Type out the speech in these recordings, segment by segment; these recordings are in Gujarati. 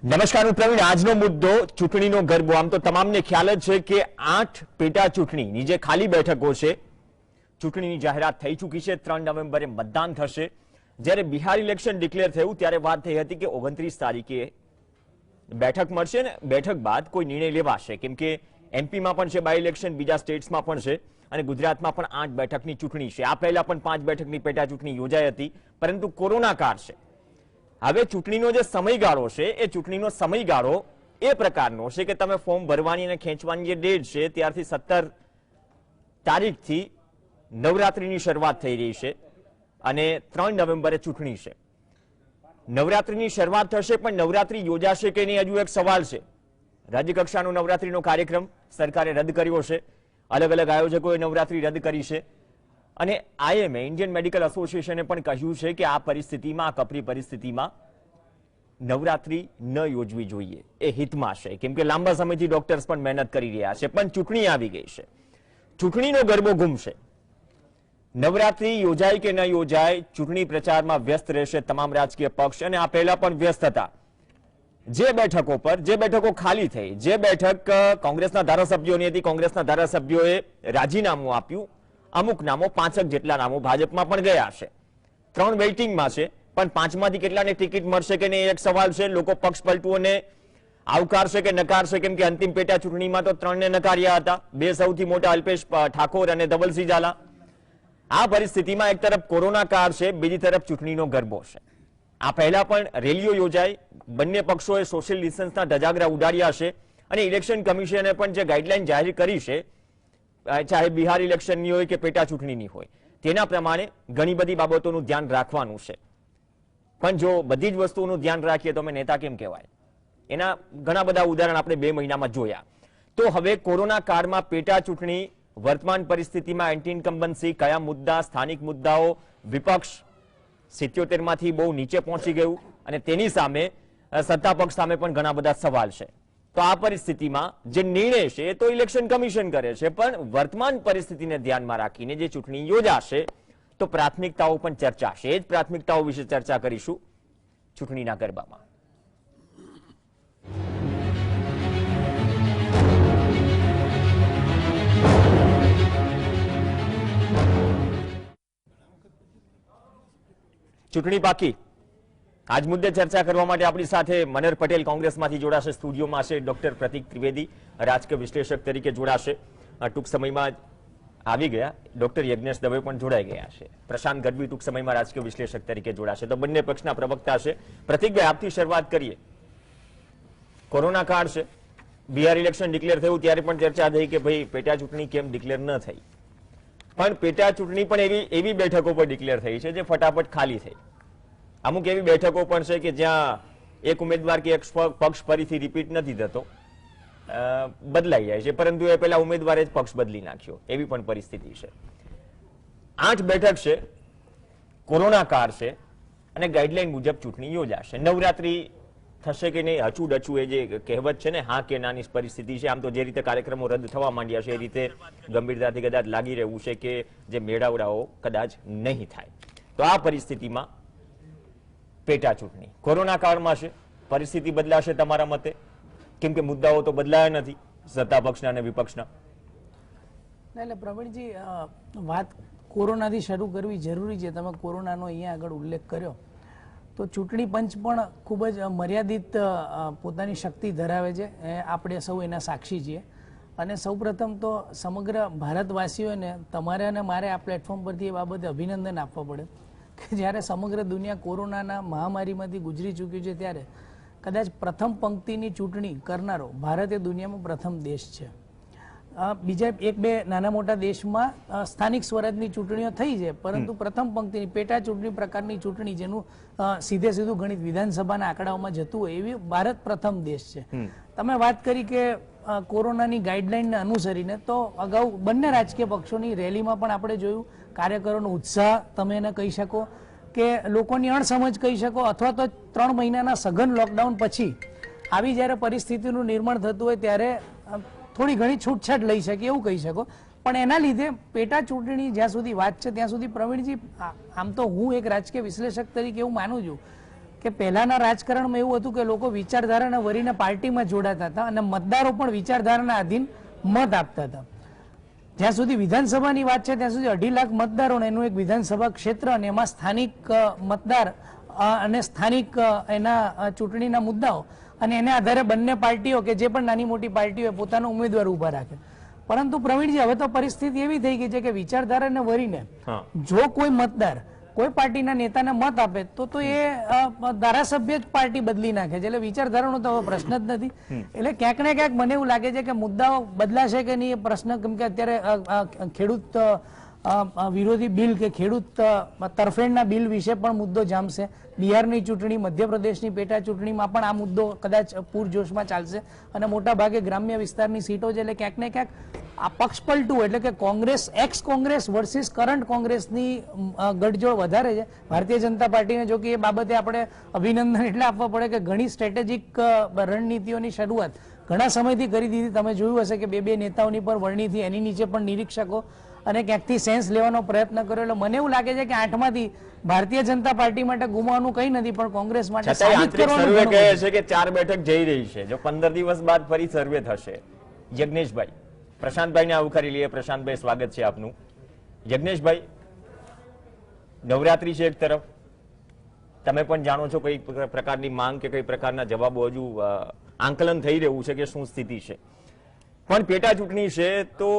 નમસ્કાર, હું પ્રવીણ. આજનો મુદ્દો ચૂંટણીનો ગરબો. આમ તો તમામને ખ્યાલ જ છે કે 8 પેટા ચૂંટણીની જે ખાલી બેઠકો છે, ચૂંટણીની જાહેરાત થઈ ચૂકી છે. 3 નવેમ્બરે મતદાન થશે. જ્યારે બિહાર ઇલેક્શન ડિક્લેર થયું ત્યારે વાત થઈ હતી કે 29 તારીખે બેઠક મળશે ને બેઠક બાદ કોઈ નિર્ણય લેવાશે, કેમ કે એમપીમાં પણ છે બાય ઇલેક્શન, બીજા સ્ટેટ્સમાં પણ છે અને ગુજરાતમાં પણ 8 બેઠકની ચૂંટણી છે. આ પહેલા પણ 5 બેઠકની પેટા ચૂંટણી યોજાઈ હતી, પરંતુ કોરોના કાળ છે. હવે ચૂંટણીનો જે સમયગાળો છે એ ચૂંટણીનો સમયગાળો એ પ્રકારનો છે કે તમે ફોર્મ ભરવાની અને ખેંચવાની જે ડેટ છે ત્યારથી 17 તારીખથી નવરાત્રીની શરૂઆત થઈ રહી છે અને 3 નવેમ્બરે ચૂંટણી છે. નવરાત્રીની શરૂઆત થશે, પણ નવરાત્રી યોજાશે કે નહીં હજુ એક સવાલ છે. રાજ્ય કક્ષાનો નવરાત્રીનો કાર્યક્રમ સરકારે રદ કર્યો છે. અલગ અલગ આયોજકોએ નવરાત્રી રદ કરી છે અને આઈએમએ ઇન્ડિયન મેડિકલ એસોસિએશને પણ કહ્યું છે કે આ પરિસ્થિતિમાં, આ કપરી પરિસ્થિતિમાં નવરાત્રી ન યોજવી જોઈએ, એ હિતમાં છે, કેમ કે લાંબા સમયથી ડોક્ટર્સ પણ મહેનત કરી રહ્યા છે. પણ ચૂંટણી આવી ગઈ છે, ચૂંટણીનો ગરબો ગુમશે. નવરાત્રી યોજાય કે ન યોજાય, ચૂંટણી પ્રચારમાં વ્યસ્ત રહેશે તમામ રાજકીય પક્ષ અને આ પહેલા પણ વ્યસ્ત હતા. જે બેઠકો પર, જે બેઠકો ખાલી થઈ, જે બેઠક કોંગ્રેસના ધારાસભ્યોની હતી, કોંગ્રેસના ધારાસભ્યોએ રાજીનામું આપ્યું. અમુક નામો, 5 જેટલા નામો ભાજપમાં પણ ગયા છે. 3 વેઇટિંગમાં છે, પણ 5માંથી કેટલાને ટિકિટ મળશે કે નહીં એક સવાલ છે. લોકો પક્ષ પલટુઓને આવકારશે કે નકારશે, કેમ કે અંતિમ પેટા ચૂંટણીમાં તો 3ને નકાર્યા હતા. 2 સૌથી મોટા, અલ્પેશ ઠાકોર અને ધવલસિંહ ઝાલા. આ પરિસ્થિતિમાં એક તરફ કોરોના કાળ છે, બીજી તરફ ચૂંટણીનો ગરબો છે. આ પહેલા પણ રેલીઓ યોજાઈ, બંને પક્ષોએ સોશિયલ ડિસ્ટન્સના ધજાગરા ઉડાડ્યા છે અને ઇલેક્શન કમિશને પણ જે ગાઈડલાઈન જાહેર કરી છે, ચાહે બિહાર ઇલેક્શનની હોય કે પેટા ચૂંટણીની હોય, તેના પ્રમાણે ઘણી બધી બાબતોનું ધ્યાન રાખવાનું છે. પણ જો બધી જ વસ્તુઓનું ધ્યાન રાખીએ તો અમે નેતા કેમ કહેવાય? એના ઘણા બધા ઉદાહરણ આપણે 2 મહિનામાં જોયા. તો હવે કોરોના કાળમાં પેટા ચૂંટણી, વર્તમાન પરિસ્થિતિમાં એન્ટી ઇન્કમ્બન્સી, કયા મુદ્દા, સ્થાનિક મુદ્દાઓ, વિપક્ષ 77માંથી બહુ નીચે પહોંચી ગયું અને તેની સામે સત્તા પક્ષ સામે પણ ઘણા બધા સવાલ છે. તો આ પરિસ્થિતિમાં જે નિર્ણય છે એ તો ઇલેક્શન કમિશન કરે છે, પણ વર્તમાન પરિસ્થિતિને ધ્યાનમાં રાખીને જે ચૂંટણી યોજાશે તો પ્રાથમિકતાઓ પણ ચર્ચાશે. એ જ પ્રાથમિકતાઓ વિશે ચર્ચા કરીશું ચૂંટણીના ગરબામાં. ચૂંટણી બાકી, આજ મુદ્દે ચર્ચા કરવા માટે આપણી સાથે મનર પટેલ કોંગ્રેસમાંથી જોડાશે. સ્ટુડિયોમાં છે ડોક્ટર પ્રતિક ત્રિવેદી, રાજકીય વિશ્લેષક તરીકે જોડાશે. ટૂંક સમયમાં આવી ગયા ડોક્ટર યજ્ઞેશ દવે પણ જોડાઈ ગયા છે. પ્રશાંત ગઢવી ટૂંક સમયમાં રાજકીય વિશ્લેષક તરીકે જોડાશે. તો બંને પક્ષના પ્રવક્તા છે. પ્રતિકભાઈ, આપથી શરૂઆત કરીએ. કોરોના કાળ છે, બિહાર ઇલેક્શન ડિક્લેર થયું ત્યારે પણ ચર્ચા થઈ કે ભાઈ પેટા ચૂંટણી કેમ ડિક્લેર ન થઈ, પણ પેટા ચૂંટણી પણ એવી બેઠકો પર ડિક્લેર થઈ છે જે ફટાફટ ખાલી થઈ. અમુક એવી બેઠકો પણ છે કે જ્યાં એક ઉમેદવાર કે એક પક્ષ ફરીથી રિપીટ નથી થતો, બદલાઈ જાય છે, પરંતુ એ પહેલા ઉમેદવારે જ પક્ષ બદલી નાખ્યો, એવી પણ પરિસ્થિતિ છે. 8 બેઠક છે, કોરોના કાળ છે અને ગાઈડલાઈન મુજબ ચૂંટણી યોજાશે. નવરાત્રી થશે કે નહીં, અચૂ એ જે કહેવત છે ને, હા કે નાની પરિસ્થિતિ છે. આમ તો જે રીતે કાર્યક્રમો રદ થવા માંડ્યા છે એ રીતે ગંભીરતાથી કદાચ લાગી રહ્યું છે કે જે મેળાવડાઓ કદાચ નહીં થાય. તો આ પરિસ્થિતિમાં પેટા ચૂંટણી કોરોના કાળમાં છે, પરિસ્થિતિ બદલાશે તમારા મતે? કેમ કે મુદ્દાઓ તો બદલાયા નથી સત્તા પક્ષના અને વિપક્ષના. એટલે પ્રવીણજી, વાત કોરોનાથી શરૂ કરવી જરૂરી છે. તમે કોરોનાનો અહીંયા આગળ ઉલ્લેખ કર્યો તો ચૂંટણી પંચ પણ ખૂબ જ મર્યાદિત પોતાની શક્તિ ધરાવે છે. આપણે સૌ એના સાક્ષી છીએ અને સૌપ્રથમ તો સમગ્ર ભારતવાસીઓને, તમારે અને મારે આ પ્લેટફોર્મ પરથી એ બાબતે અભિનંદન આપવા પડે કે જ્યારે સમગ્ર દુનિયા કોરોનાના મહામારીમાંથી ગુજરી ચૂક્યું છે ત્યારે કદાચ પ્રથમ પંક્તિની ચૂંટણી કરનારો ભારત એ દુનિયામાં પ્રથમ દેશ છે. બીજા 1-2 નાના મોટા દેશમાં સ્થાનિક સ્વરાજની ચૂંટણીઓ થઈ છે, પરંતુ પ્રથમ પંક્તિની પેટા ચૂંટણી પ્રકારની ચૂંટણી જેનું સીધું ગણિત વિધાનસભાના આંકડાઓમાં જતું હોય એવી ભારત પ્રથમ દેશ છે. તમે વાત કરી કે કોરોનાની ગાઈડલાઈનને અનુસરીને, તો અગાઉ બંને રાજકીય પક્ષોની રેલીમાં પણ આપણે જોયું કાર્યકરોનો ઉત્સાહ તમે એને કહી શકો કે લોકોની અણસમજ કહી શકો, અથવા તો 3 મહિનાના સઘન લોકડાઉન પછી આવી જ્યારે પરિસ્થિતિનું નિર્માણ થતું હોય ત્યારે થોડી ઘણી છૂટછાટ લઈ શકે એવું કહી શકો. પણ એના લીધે પેટા ચૂંટણી જ્યાં સુધી વાત છે ત્યાં સુધી પ્રવીણજી, આમ તો હું એક રાજકીય વિશ્લેષક તરીકે એવું માનું છું કે પહેલાના રાજકારણમાં એવું હતું કે લોકો વિચારધારાના વરીને પાર્ટીમાં જોડાતા હતા અને મતદારો પણ વિચારધારાના આધીન મત આપતા હતા. જ્યાં સુધી વિધાનસભાની વાત છે ત્યાં સુધી 2.5 લાખ મતદારોને એનું એક વિધાનસભા ક્ષેત્ર અને એમાં સ્થાનિક મતદાર અને સ્થાનિક એના ચૂંટણીના મુદ્દાઓ અને એને આધારે બંને પાર્ટીઓ કે જે પણ નાની મોટી પાર્ટીઓ પોતાનો ઉમેદવાર ઉભા રાખે. પરંતુ પ્રવીણજી, હવે તો પરિસ્થિતિ એવી થઈ ગઈ છે કે વિચારધારાને વરીને જો કોઈ મતદાર કોઈ પાર્ટીના નેતાને મત આપે તો એ ધારાસભ્ય જ પાર્ટી બદલી નાખે છે. એટલે વિચારધારાનો તો હવે પ્રશ્ન જ નથી. એટલે ક્યાંક ને ક્યાંક મને એવું લાગે છે કે મુદ્દાઓ બદલાશે કે નહીં એ પ્રશ્ન, કેમ કે અત્યારે ખેડૂત વિરોધી બિલ કે ખેડૂત તરફેણના બિલ વિશે પણ મુદ્દો જામશે. બિહારની ચૂંટણી, મધ્યપ્રદેશની પેટા ચૂંટણીમાં પણ આ મુદ્દો કદાચ પૂરજોશમાં ચાલશે અને મોટા ભાગે ગ્રામ્ય વિસ્તારની સીટો છે. એટલે ક્યાંક ને ક્યાંક આ પક્ષ પલટું એટલે કે Congress, x Congress versus current કોંગ્રેસની ગઠજોડ વધારે છે. ભારતીય જનતા પાર્ટીને જો કે એ બાબતે આપણે અભિનંદન એટલે આપવા પડે કે ઘણી સ્ટ્રેટેજિક રણનીતિઓની શરૂઆત ઘણા સમયથી કરી દીધી. તમે જોયું હશે કે બે નેતાઓની પર વરણીથી એની નીચે પણ નિરીક્ષકો અને ક્યાંકથી સેન્સ લેવાનો પ્રયત્ન કર્યો. એટલે મને એવું લાગે છે કે 8માંથી ભારતીય જનતા પાર્ટી માટે ગુમાવવાનું કંઈ નથી, પણ કોંગ્રેસ માટે સાબિત કરવાનું સર્વે કહે છે કે 4 બેઠક જઈ રહી છે. જો 15 દિવસ બાદ ફરી સર્વે થશે. યજ્ઞેશભાઈ, પ્રશાંતભાઈને આવકારી લઈએ. પ્રશાંતભાઈ, સ્વાગત છે આપનું. યજ્ઞેશભાઈ, નવરાત્રી છે એક તરફ, તમે પણ જાણો છો કઈ પ્રકારની માંગ કે કઈ પ્રકારના જવાબો હજુ આંકલન થઈ રહ્યું છે કે શું સ્થિતિ છે. પણ પેટા ચૂંટણી છે તો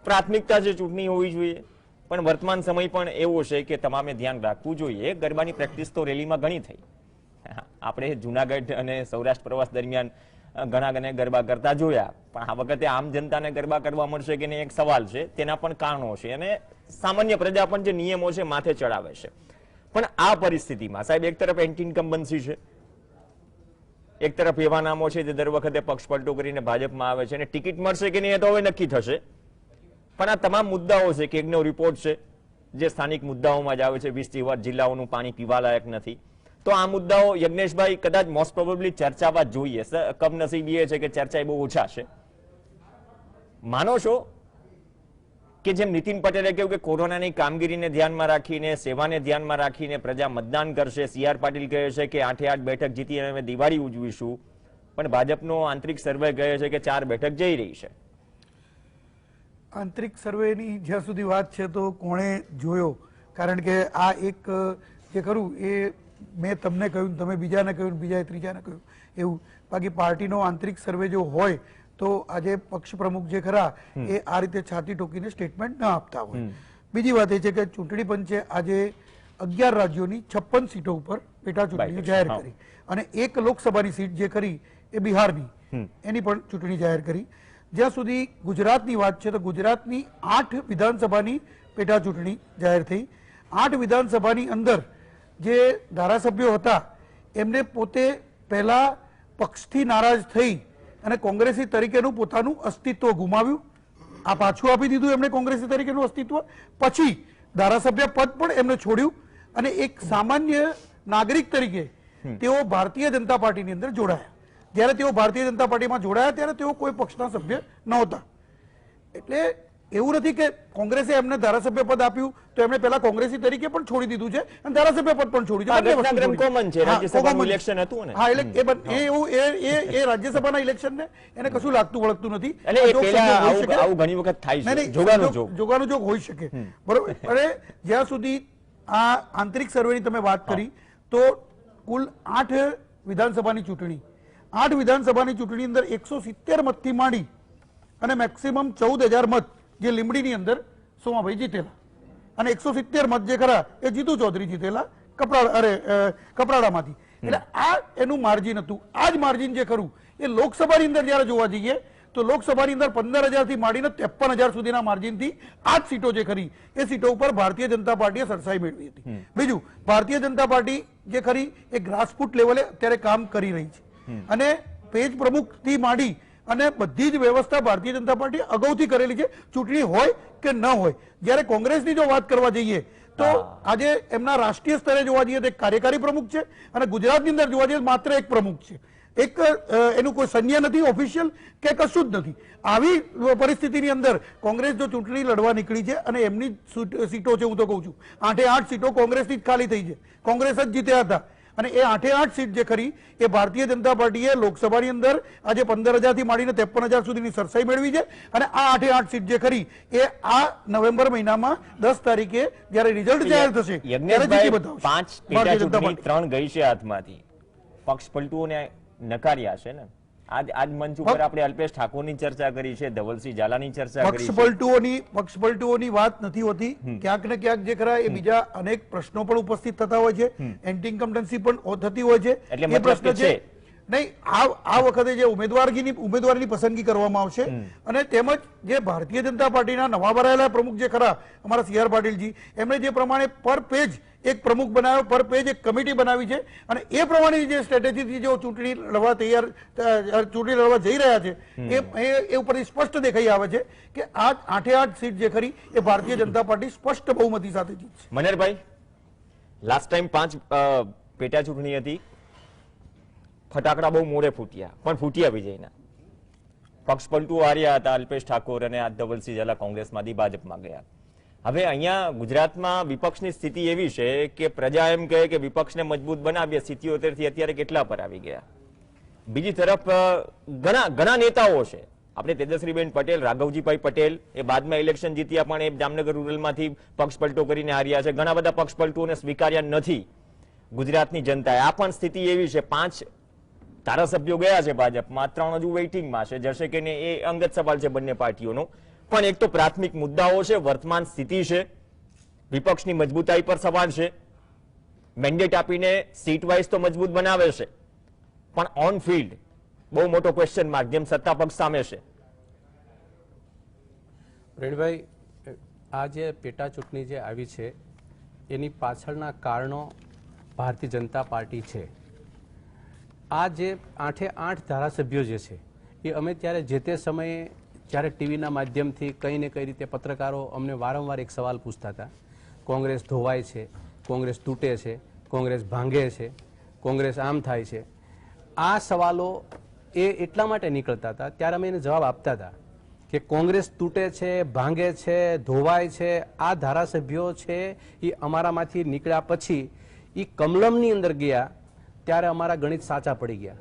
પ્રાથમિકતા જે ચૂંટણી હોવી જોઈએ, પણ વર્તમાન સમય પણ એવો છે કે તમામે ધ્યાન રાખવું જોઈએ. ગરબાની પ્રેક્ટિસ તો રેલીમાં ઘણી થઈ. આપણે જુનાગઢ અને સૌરાષ્ટ્ર પ્રવાસ દરમિયાન ઘણા ગરબા કરતા જોયા, પણ આ વખતે આમ જનતાને ગરબા કરવા મળશે કે નહીં એક સવાલ છે. તેના પણ કારણો છે અને સામાન્ય પ્રજા પણ જે નિયમો છે માથે ચડાવે છે. પણ આ પરિસ્થિતિમાં સાહેબ, એક તરફ એન્ટી ઇન્કમ્બન્સી છે, એક તરફ એવા નામો છે જે દર વખતે પક્ષ પલટો કરીને ભાજપમાં આવે છે અને ટિકિટ મળશે કે નહીં એ તો હવે નક્કી થશે. પણ આ તમામ મુદ્દાઓ છે કે એકનો રિપોર્ટ છે જે સ્થાનિક મુદ્દાઓમાં જ આવે છે. 20 થી વધુ જિલ્લાઓનું પાણી પીવા લાયક નથી. તો આ મુદ્દાઓ યજ્ઞેશભાઈ કદાચ મોસ્ટ પ્રોબેબલી ચર્ચાવા જોઈએ. કમનસીબી એ છે કે ચર્ચા બહુ ઓછા છે. માનો છો કે જેમ નીતિન પટેલે કહ્યું કે કોરોનાની કામગીરીને ધ્યાનમાં રાખીને, સેવાને ધ્યાનમાં રાખીને પ્રજા મતદાન કરશે. CR પાટીલ કહે છે કે 8 બેઠક જીતી અમે દિવાળી ઉજવીશું, પણ ભાજપનો આંતરિક સર્વે કહે છે કે 4 બેઠક જઈ રહી છે. આંતરિક સર્વેની જ્યાં સુધી વાત છે તો કોણે જોયો, કારણ કે આ એક જે ખરું એ મેં તમને કહ્યું, તમે બીજાને કહ્યું, બીજાએ ત્રીજાને કહ્યું એવું. બાકી પાર્ટીનો આંતરિક સર્વે જો હોય તો આજે પક્ષ પ્રમુખ જે ખરા એ આ રીતે છાતી ઠોકીને સ્ટેટમેન્ટ ન આપતા હોય. બીજી વાત એ છે કે ચૂંટણી પંચે આજે 11 રાજ્યોની 56 સીટો ઉપર પેટા ચૂંટણીઓ જાહેર કરી અને એક લોકસભાની સીટ જે ખરી એ બિહારની એની પણ ચૂંટણી જાહેર કરી. જ્યાં સુધી ગુજરાતની વાત છે તો ગુજરાતની 8 વિધાનસભાની પેટા ચૂંટણી જાહેર થઈ. 8 વિધાનસભાની અંદર જે ધારાસભ્યો હતા એમને પોતે પહેલા પક્ષથી નારાજ થઈ અને કોંગ્રેસી તરીકેનું પોતાનું અસ્તિત્વ ગુમાવ્યું. આ પાછું આપી દીધું એમને કોંગ્રેસી તરીકેનું અસ્તિત્વ. પછી ધારાસભ્ય પદ પણ એમને છોડ્યું અને એક સામાન્ય નાગરિક તરીકે તેઓ ભારતીય જનતા પાર્ટીની અંદર જોડાયા. જ્યારે તેઓ ભારતીય જનતા પાર્ટીમાં જોડાયા ત્યારે તેઓ કોઈ પક્ષના સભ્ય નહોતા. એટલે એવું નથી કે કોંગ્રેસે એમને ધારાસભ્ય પદ આપ્યું તો એમણે પહેલા કોંગ્રેસી તરીકે પણ છોડી દીધું છે અને ધારાસભ્ય પદ પણ છોડ્યું છે. રાજ્યસભાના ઇલેક્શન ને એને કશું લાગતું વળગતું નથી. જોગાનું જોગ હોઈ શકે, બરોબર. અને જ્યાં સુધી આ આંતરિક સર્વેની તમે વાત કરી તો કુલ 8 વિધાનસભાની ચૂંટણી, 8 વિધાનસભાની ચૂંટણી અંદર 170 મતથી માંડી અને મેક્સિમમ 14,000 મત જે લીંબડીની અંદર સોમાભાઈ જીતેલા અને 170 મત જે ખરા એ જીતુ ચૌધરી જીતેલા કપરાડામાંથી. એટલે આ એનું માર્જિન હતું. આ જ માર્જિન જે ખરું એ લોકસભાની અંદર જયારે જોવા જઈએ તો લોકસભાની અંદર 15,000 થી માંડીને 53,000 સુધીના માર્જિનથી 8 સીટો જે ખરી એ સીટો ઉપર ભારતીય જનતા પાર્ટીએ સરસાઈ મેળવી હતી. બીજું, ભારતીય જનતા પાર્ટી જે ખરી એ ગ્રાસરૂટ લેવલે અત્યારે કામ કરી રહી છે અને પેજ પ્રમુખથી માંડી અને બધી જ વ્યવસ્થા ભારતીય જનતા પાર્ટી અગાઉથી કરેલી છે, ચૂંટણી હોય કે ન હોય. જ્યારે કોંગ્રેસની જો વાત કરવા જઈએ તો આજે એમના રાષ્ટ્રીય સ્તરે જોવા જઈએ તો એક કાર્યકારી પ્રમુખ છે અને ગુજરાતની અંદર જોવા જઈએ માત્ર એક પ્રમુખ છે. એક એનું કોઈ સંજ્ઞા નથી ઓફિશિયલ કે કશું જ નથી. આવી પરિસ્થિતિની અંદર કોંગ્રેસ જો ચૂંટણી લડવા નીકળી છે અને એમની સીટો છે, હું તો કહું છું 8 સીટો કોંગ્રેસની જ ખાલી થઈ છે, કોંગ્રેસ જ જીત્યા હતા અને એ 8 સીટ જે ખરી એ ભારતીય જનતા પાર્ટીએ લોકસભાની અંદર આજે 15,000 થી માંડીને 53,000 સુધીની સરસાઈ મેળવી છે. અને આ 8 સીટ જે ખરી એ આ નવેમ્બર મહિનામાં 10 તારીખે જ્યારે રિઝલ્ટ જાહેર થશે ત્યારે જીતી બતાવશે. 5 પેટા ચૂંટણી 3 ગઈ છે હાથમાંથી. પક્ષ પલટુઓને નકાર્યા છે ને. આજ મંચ ઉપર આપણે અલ્પેશ ઠાકોરની ચર્ચા કરી છે, ધવલસિંહ ઝાલાની ચર્ચા કરી છે. પક્ષ પલટુઓની વાત નથી હોતી. ક્યાંક ને ક્યાંક જે ખરા એ બીજા અનેક પ્રશ્નો પણ ઉપસ્થિત થતા હોય છે, એન્ટી ઇન્કમ્બન્સી પણ થતી હોય છે. એટલે એ પ્રશ્ન મતલબ છે છે નહીં. આ વખતે જે ઉમેદવારની પસંદગી કરવામાં આવશે અને તેમજ જે ભારતીય જનતા પાર્ટીના નવા ભરાયેલા પ્રમુખ જે ખરા અમારા CR પાટીલજી, એમણે જે પ્રમાણે પર પેજ એક પ્રમુખ બનાવ્યો, પર પેજ એક કમિટી બનાવી છે અને એ પ્રમાણેની જે સ્ટ્રેટેજીથી જો ચૂંટણી લડવા જઈ રહ્યા છે એ ઉપરથી સ્પષ્ટ દેખાઈ આવે છે કે આ 8 સીટ જે ખરી એ ભારતીય જનતા પાર્ટી સ્પષ્ટ બહુમતી સાથે જીતશે. મનહરભાઈ, લાસ્ટ ટાઈમ 5 પેટા ચૂંટણી હતી, ફટાકડા બહુ મોડે ફૂટ્યા, પણ ફૂટ્યા વિજયના. પક્ષ પલટુઓ હાર્યા હતા, અલ્પેશ ઠાકોર અને આ ધવલસિંહ ઝાલા કોંગ્રેસમાંથી ભાજપમાં ગયા. હવે અહીંયા ગુજરાતમાં વિપક્ષની સ્થિતિ એવી છે કે પ્રજા એમ કહે કે વિપક્ષને મજબૂત બનાવીએ, 77 થી અત્યારે કેટલા પર આવી ગયા. બીજી તરફ ઘણા નેતાઓ છે, આપણે તેજસ્વીબેન પટેલ, રાઘવજીભાઈ પટેલ, એ બાદમાં ઇલેક્શન જીત્યા પણ એ જામનગર રૂરલમાંથી પક્ષ પલટો કરીને હાર્યા છે. ઘણા બધા પક્ષ પલટોને સ્વીકાર્યા નથી ગુજરાતની જનતાએ. આ પણ સ્થિતિ એવી છે. 5 ધારાસભ્યો ગયા છે ભાજપમાં, 3 હજુ વેઇટિંગમાં છે. જશે કે નહીં એ અંગત સવાલ છે બંને પાર્ટીઓનો. પણ એક તો પ્રાથમિક મુદ્દાઓ છે, વર્તમાન સ્થિતિ છે, વિપક્ષની મજબૂતાઈ પર સવાલ છે. મેન્ડેટ આપીને સીટ વાઇઝ તો મજબૂત બનાવે છે, પણ ઓન ફિલ્ડ બહુ મોટો ક્વેશ્ચન માર્ક જેમ સત્તા પક્ષ સામે છે. રેણભાઈ, આ જે પેટા ચૂંટણી જે આવી છે એની પાછળના કારણો ભારતીય જનતા પાર્ટી છે. આ જે 8 ધારાસભ્યો જે છે એ અમે ત્યારે જે તે સમયે જ્યારે ટીવીના માધ્યમથી કંઈ ને કઈ રીતે પત્રકારો અમને વારંવાર એક સવાલ પૂછતા હતા, કોંગ્રેસ ધોવાય છે, કોંગ્રેસ તૂટે છે, કોંગ્રેસ ભાંગે છે, કોંગ્રેસ આમ થાય છે. આ સવાલો એ એટલા માટે નીકળતા હતા ત્યારે અમે એને જવાબ આપતા હતા કે કોંગ્રેસ તૂટે છે, ભાંગે છે, ધોવાય છે. આ ધારાસભ્યો છે એ અમારામાંથી નીકળ્યા પછી એ કમલમની અંદર ગયા ત્યારે અમારા ગણિત સાચા પડી ગયા.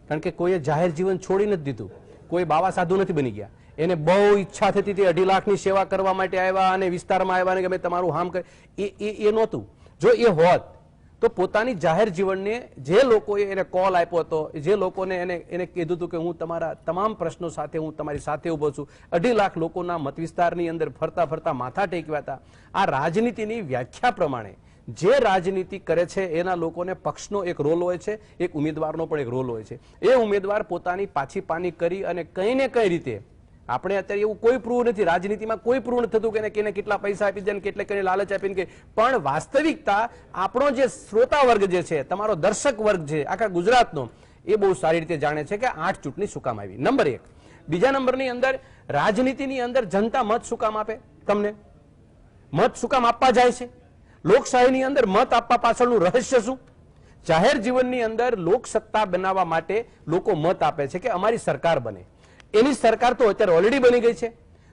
કારણ કે કોઈએ જાહેર જીવન છોડી નથી દીધું, કોઈ બાવા સાધુ નથી બની ગયા. એને બહુ ઈચ્છા થતી હતી 2.5 લાખની સેવા કરવા માટે આવ્યા અને વિસ્તારમાં આવ્યા ને કે અમે તમારું હામ કરે, એ નહોતું. જો એ હોત તો પોતાની જાહેર જીવનને જે લોકોએ એને કોલ આપ્યો હતો, જે લોકોને એને કીધું હતું કે હું તમારા તમામ પ્રશ્નો સાથે હું તમારી સાથે ઉભો છું, 2.5 લાખ લોકોના મત વિસ્તારની અંદર ફરતા ફરતા માથા ટેકવ્યા હતા. આ રાજનીતિની વ્યાખ્યા પ્રમાણે જે રાજનીતિ કરે છે એના લોકોને પક્ષનો એક રોલ હોય છે, એક ઉમેદવારનો પણ એક રોલ હોય છે. એ ઉમેદવાર પોતાની પાછી પાની કરી અને કઈ ને કઈ રીતે, આપણે અત્યારે એવું કોઈ પ્રૂવ નથી, રાજનીતિમાં કોઈ પ્રૂવ નથી થતું કે એને કેટલા પૈસા આપી દે, કેટલે કઈ લાલચ આપીને કે, પણ વાસ્તવિકતા આપણો જે શ્રોતા વર્ગ જે છે, તમારો દર્શક વર્ગ છે આખા ગુજરાતનો, એ બહુ સારી રીતે જાણે છે કે 8 ચૂંટણી શું કામ આવી. નંબર 1. બીજા નંબરની અંદર રાજનીતિની અંદર જનતા મત શું કામ આપે? તમને મત શું કામ આપવા જાય છે? લોકશાહીની અંદર મત આપવા પાછળનું રહસ્ય શું? જાહેર જીવનની અંદર લોકસત્તા બનાવવા માટે લોકો મત આપે છે કે અમારી સરકાર બને. એની સરકાર તો અત્યારે ઓલરેડી બની ગઈ છે.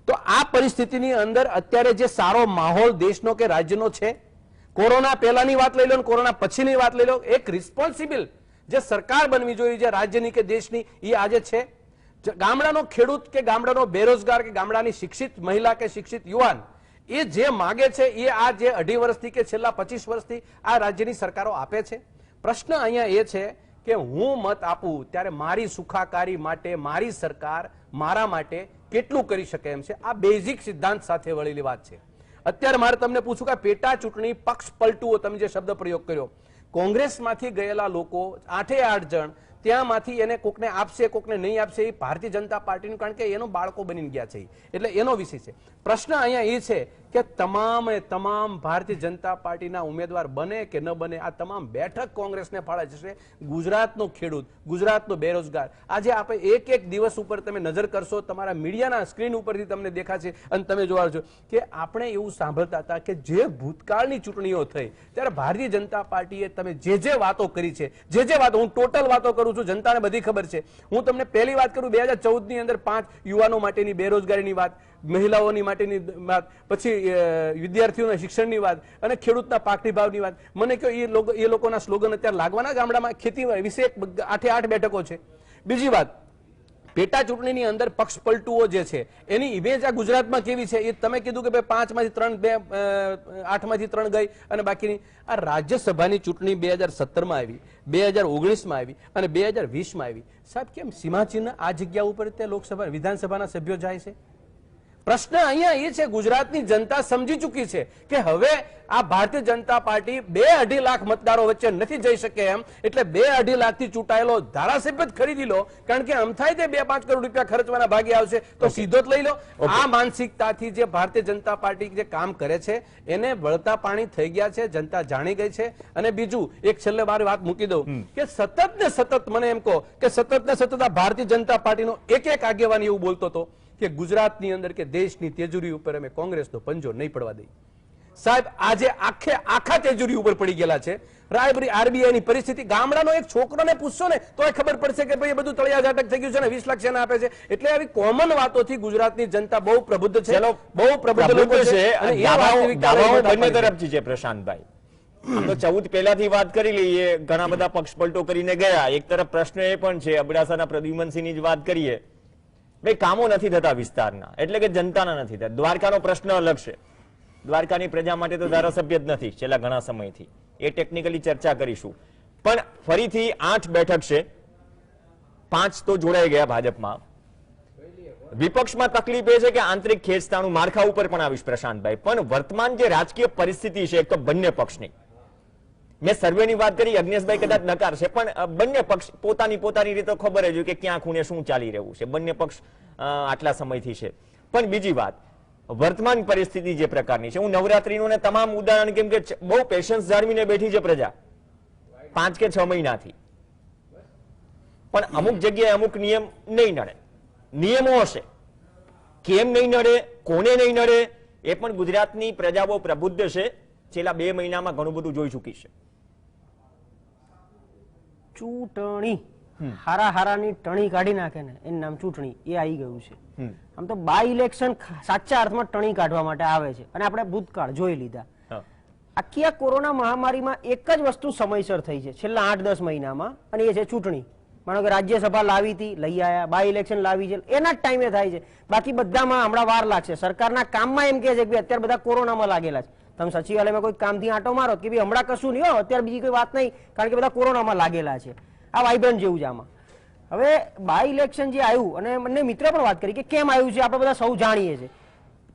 તો આ પરિસ્થિતિની અંદર અત્યારે જે સારો માહોલ દેશનો કે રાજ્યનો છે, કોરોના પહેલાની વાત લઈ લો ને કોરોના પછીની વાત લઈ લો, એક રિસ્પોન્સિબલ જે સરકાર બનવી જોઈએ જે રાજ્યની કે દેશની, એ આજે છે. ગામડાનો ખેડૂત કે ગામડાનો બેરોજગાર કે ગામડાની શિક્ષિત મહિલા કે શિક્ષિત યુવાન, એ જે માગે છે એ આ જે 2.5 વર્ષથી કે છેલ્લા 25 વર્ષથી આ રાજ્યની સરકારો આપે છે. પ્રશ્ન અહીંયા એ છે કે હું મત આપું ત્યારે મારી સુખાકારી માટે મારી સરકાર મારા માટે કેટલું કરી શકે એમ છે. આ બેઝિક સિદ્ધાંત સાથે વળેલી વાત છે. અત્યારે મારે તમને પૂછું કે પેટા ચૂંટણી પક્ષ પલટુઓ, તમે જે શબ્દ પ્રયોગ કર્યો, કોંગ્રેસમાંથી ગયેલા લોકો 8 જણ ત્યાંમાંથી એને કોકને આપશે કોકને નહીં આપશે એ ભારતીય જનતા પાર્ટીનું, કારણ કે એનો બાળકો બની ગયા છે, એટલે એનો વિષય છે. પ્રશ્ન અહીંયા એ છે કે તમામ ભારતીય જનતા પાર્ટીના ઉમેદવાર બને કે ન બને, આ તમામ બેઠક કોંગ્રેસને ફાળે જશે. ગુજરાતનો ખેડૂત, ગુજરાતનો બેરોજગાર, આજે આપણે એક દિવસ ઉપર તમે નજર કરશો, તમારા મીડિયાના સ્ક્રીન ઉપરથી તમને દેખાશે અને તમે જોવા છો કે આપણે એવું સાંભળતા હતા કે જે ભૂતકાળની ચૂંટણીઓ થઈ ત્યારે ભારતીય જનતા પાર્ટીએ તમે જે વાતો કરી છે, જે વાતો, હું ટોટલ વાતો કરું છું, જનતાને બધી ખબર છે. હું તમને પહેલી વાત કરું, 2014ની અંદર 5 યુવાનો માટેની બેરોજગારીની વાત, મહિલાઓની માટેની વાત, પછી વિદ્યાર્થીઓના શિક્ષણની વાત અને ખેડૂતના પાકની ભાવની વાત. મને કહો એ લોકોના સ્લોગન અત્યારે લાગવાના ગામડામાં ખેતી વિશે 8 બેઠકો છે. બીજી વાત, પેટા ચૂંટણીની અંદર પક્ષ પલટુઓ જે છે એની ઇમેજ આ ગુજરાતમાં કેવી છે એ તમે કીધું કે 5 માંથી 3, 8 માંથી 3 ગઈ અને બાકીની આ રાજ્યસભાની ચૂંટણી 2017માં આવી, 2019માં આવી અને 2020માં આવી. સાહેબ, કેમ સીમાચિહ્ન આ જગ્યા ઉપર તે લોકસભા વિધાનસભાના સભ્યો જાય છે? પ્રશ્ન અહીંયા એ છે, ગુજરાતની જનતા સમજી ચૂકી છે કે હવે આ ભારતીય જનતા પાર્ટી 2-2.5 લાખ મતદારો વચ્ચે નથી જઈ શકે એમ, એટલે 2-2.5 લાખથી ચૂંટાયેલો ધારાસભ્ય જ ખરીદી લો, કારણ કે આમ થાય તે 2-5 કરોડ રૂપિયા ખર્ચવાના ભાગે આવશે તો સીધો જ લઈ લો. આ માનસિકતાથી જે ભારતીય જનતા પાર્ટી જે કામ કરે છે એને વળતા પાણી થઈ ગયા છે, જનતા જાણી ગઈ છે. અને બીજું એક છેલ્લે મારી વાત મૂકી દઉં કે સતત ને સતત મને એમ કહો કે સતત ને સતત આ ભારતીય જનતા પાર્ટીનો એક આગેવાન એવું બોલતો હતો કે ગુજરાતની અંદર કે દેશની તેજુરી ઉપર અમે કોંગ્રેસનો પંજો નહીં પડવા દઈએ. સાહેબ, આજે આખા તેજુરી ઉપર પડી ગયેલા છે. આરબીઆઈ ની પરિસ્થિતિ, ગામડાનો એક છોકરોને પૂછશો ને તો ખબર પડશે કે ભાઈ બધું તળિયા ઝાટક થઈ ગયું છે ને 20 લાખ સેના આપે છે. એટલે આવી કોમન વાતોથી ગુજરાતની જનતા બહુ પ્રબુદ્ધ છે, બહુ પ્રબુદ્ધ લોકો છે. અને દાવાઓ બંને તરફથી છે પ્રશાંતભાઈ. આમ તો 14 પહેલાથી વાત કરી લઈએ, ઘણા બધા પક્ષ પલટો કરીને ગયા. એક તરફ પ્રશ્ન એ પણ છે, અબડાસાના પ્રદ્યુમનસિંહની જ વાત કરીએ, ભાઈ કામો નથી થતા વિસ્તારના, એટલે કે જનતાના નથી થતા. દ્વારકાનો પ્રશ્ન અલગ છે, દ્વારકાની પ્રજા માટે તો ધારાસભ્ય જ નથી છેલ્લા ઘણા સમયથી, એ ટેકનિકલી ચર્ચા કરીશું. પણ ફરીથી 8 બેઠક છે, 5 તો જોડાઈ ગયા ભાજપમાં. વિપક્ષમાં તકલીફ એ છે કે આંતરિક ખેંચતાણું માળખા ઉપર પણ આવીશ પ્રશાંતભાઈ, પણ વર્તમાન જે રાજકીય પરિસ્થિતિ છે એક તો બંને પક્ષની, મેં સર્વેની વાત કરી, અગ્નેશભાઈ કદાચ નકારશે, પણ બંને પક્ષ પોતાની રીતે ખબર જ હોય કે ક્યાં ખૂણે શું ચાલી રહ્યું છે. બંને પક્ષ આટલા સમયથી છે. પણ બીજી વાત, વર્તમાન પરિસ્થિતિ જે પ્રકારની છે, હું નવરાત્રીનું તમામ ઉદાહરણ, કેમ કે બહુ પેશન્સ જાળવીને બેઠી છે પ્રજા 5 કે 6 મહિનાથી, પણ અમુક જગ્યાએ અમુક નિયમ નહીં નડે. નિયમો હશે, કેમ નહીં નડે, કોને નહીં નડે, એ પણ ગુજરાતની પ્રજા બહુ પ્રબુદ્ધ છે, છેલ્લા 2 મહિનામાં ઘણું બધું જોઈ ચૂકી છે. ચૂંટણી હારાની ટણી કાઢી નાખે ને એનું નામ ચૂંટણી, એ આવી ગયું છે. આમ તો બાય ઇલેક્શન સાચા અર્થમાં ટણી કાઢવા માટે આવે છે, અને આપણે ભૂતકાળ જોઈ લીધા. આખી આ કોરોના મહામારીમાં એક જ વસ્તુ સમયસર થઈ છે છેલ્લા 8-10 મહિનામાં, અને એ છે ચૂંટણી. માનો કે રાજ્યસભા લાવી હતી, લઈ આવ્યા, બાય ઇલેક્શન લાવી છે, એના જ ટાઈમે થાય છે. બાકી બધામાં હમણાં વાર લાગશે. સરકારના કામમાં એમ કહે છે કે અત્યારે બધા કોરોનામાં લાગેલા છે. તમે સચિવાલયમાં કોઈ કામથી આંટો મારો કે ભાઈ હમણાં કશું નહીં, અત્યારે બીજી કોઈ વાત નહીં, કારણ કે બધા કોરોનામાં લાગેલા છે. આ વાઇબ્રન્ટ જેવું છે આમાં. હવે બાય ઇલેક્શન જે આવ્યું, અને મને મિત્ર પણ વાત કરી કે કેમ આવ્યું છે, આપણે બધા સૌ જાણીએ છીએ.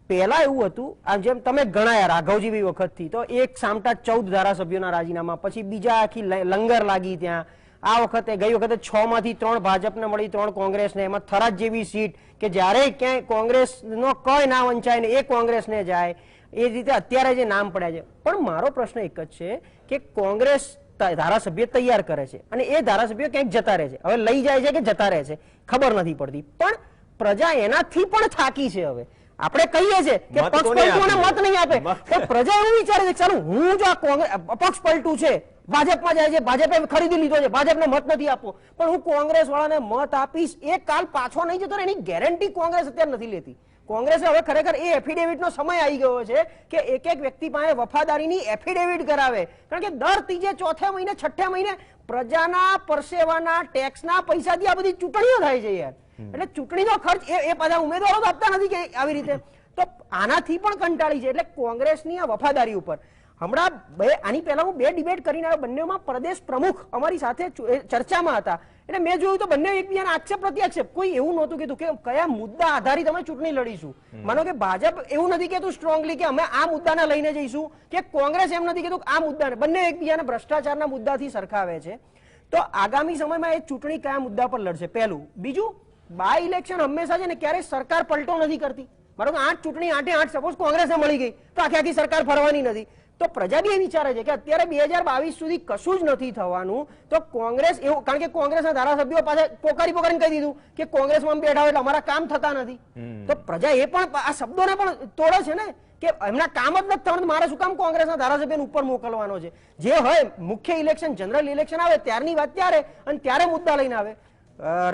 પહેલા એવું હતું, આમ જેમ તમે ગણાયા રાઘવજી વખતથી, તો એક સામટા 14 ધારાસભ્યોના રાજીનામા, પછી બીજા આખી લંગર લાગી ત્યાં. આ વખતે ગઈ વખતે 6 માંથી 3 ભાજપને મળી, 3 કોંગ્રેસને. એમાં થરાદ જેવી સીટ કે જ્યારે ક્યાંય કોંગ્રેસનો કઈ ના વંચાય ને એ કોંગ્રેસને જાય, એ રીતે અત્યારે જે નામ પડ્યા છે. પણ મારો પ્રશ્ન એક જ છે કે કોંગ્રેસ ધારાસભ્ય તૈયાર કરે છે અને એ ધારાસભ્યો ક્યાંક જતા રહે છે. હવે લઈ જાય છે કે જતા રહે છે ખબર નથી પડતી, પણ પ્રજા એનાથી પણ થાકી છે. હવે આપણે કહીએ છીએ કે પક્ષ પલટુઓને મત નહીં આપે, પણ પ્રજા એવું વિચારે છે કે ચાલો હું જો આ પક્ષ પલટું છે, ભાજપમાં જાય છે, ભાજપે ખરીદી લીધો છે, ભાજપને મત નથી આપવો, પણ હું કોંગ્રેસ વાળાને મત આપીશ, એ કાલ પાછો નહીં જતો, એની ગેરંટી કોંગ્રેસ અત્યારે નથી લેતી. કોંગ્રેસે હવે ખરેખર એ એફિડેવિટનો સમય આવી ગયો છે કે એક વ્યક્તિ પાસે વફાદારીની એફિડેવિટ કરાવે, કારણ કે દર 3, 4 મહિને 6 મહિને પ્રજાના પરસેવાના ટેક્સના પૈસાથી આ બધી ચૂંટણીઓ થાય છે યાર. એટલે ચૂંટણીનો ખર્ચ એ પાછા ઉમેદવારો તો આપતા નથી કે આવી રીતે, તો આનાથી પણ કંટાળી છે. એટલે કોંગ્રેસની આ વફાદારી ઉપર હમણાં આની પહેલા હું 2 ડિબેટ કરીને આવ્યો, બંનેમાં પ્રદેશ પ્રમુખ અમારી સાથે ચર્ચામાં હતા. એટલે મેં જોયું તો બંને એકબીજાના આક્ષેપ પ્રત્યાક્ષેપ, કોઈ એવું નહોતું કીધું કે કયા મુદ્દા આધારિત અમે ચૂંટણી લડીશું. માનો કે ભાજપ એવું નથી કહેતું સ્ટ્રોંગલી કે અમે આ મુદ્દાને લઈને જઈશું, કે કોંગ્રેસ એમ નથી કહેતું આ મુદ્દાને, બંને એકબીજાને ભ્રષ્ટાચારના મુદ્દાથી સરખાવે છે. તો આગામી સમયમાં એ ચૂંટણી કયા મુદ્દા પર લડશે, પહેલું. બીજું, બાય ઇલેક્શન હંમેશા છે ને ક્યારેય સરકાર પલટો નથી કરતી. મારો કે 8 ચૂંટણી 8 સપોઝ કોંગ્રેસને મળી ગઈ તો આખી સરકાર ફરવાની નથી. તો પ્રજા બી એ વિચારે છે કે અત્યારે 2022 સુધી કશું જ નથી થવાનું, તો કોંગ્રેસ એવું, કારણ કે કોંગ્રેસના ધારાસભ્યો પાસે પોકારીને કહી દીધું કે કોંગ્રેસમાં બેઠા હોય એટલે અમારા કામ થતા નથી. તો પ્રજા એ પણ આ શબ્દોને પણ તોડે છે ને કે એમના કામ જ નથી થવાનું, મારે શું કામ કોંગ્રેસના ધારાસભ્યને ઉપર મોકલવાનો છે. જે હોય મુખ્ય ઇલેક્શન, જનરલ ઇલેક્શન આવે ત્યારની વાત ત્યારે, અને ત્યારે મુદ્દા લઈને આવે.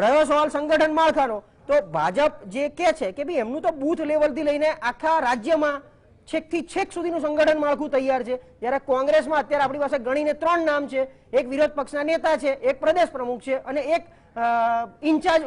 રહ્યો સવાલ સંગઠન માળખાનો, તો ભાજપ જે કે છે કે ભાઈ એમનું તો બૂથ લેવલથી લઈને આખા રાજ્યમાં છેકથી છેક સુધીનું સંગઠન માળખું તૈયાર છે, જ્યારે કોંગ્રેસમાં અત્યારે આપણી પાસે ગણીને 3 નામ છે. એક વિરોધ પક્ષના નેતા છે, એક પ્રદેશ પ્રમુખ છે અને એક ઇન્ચાર્જ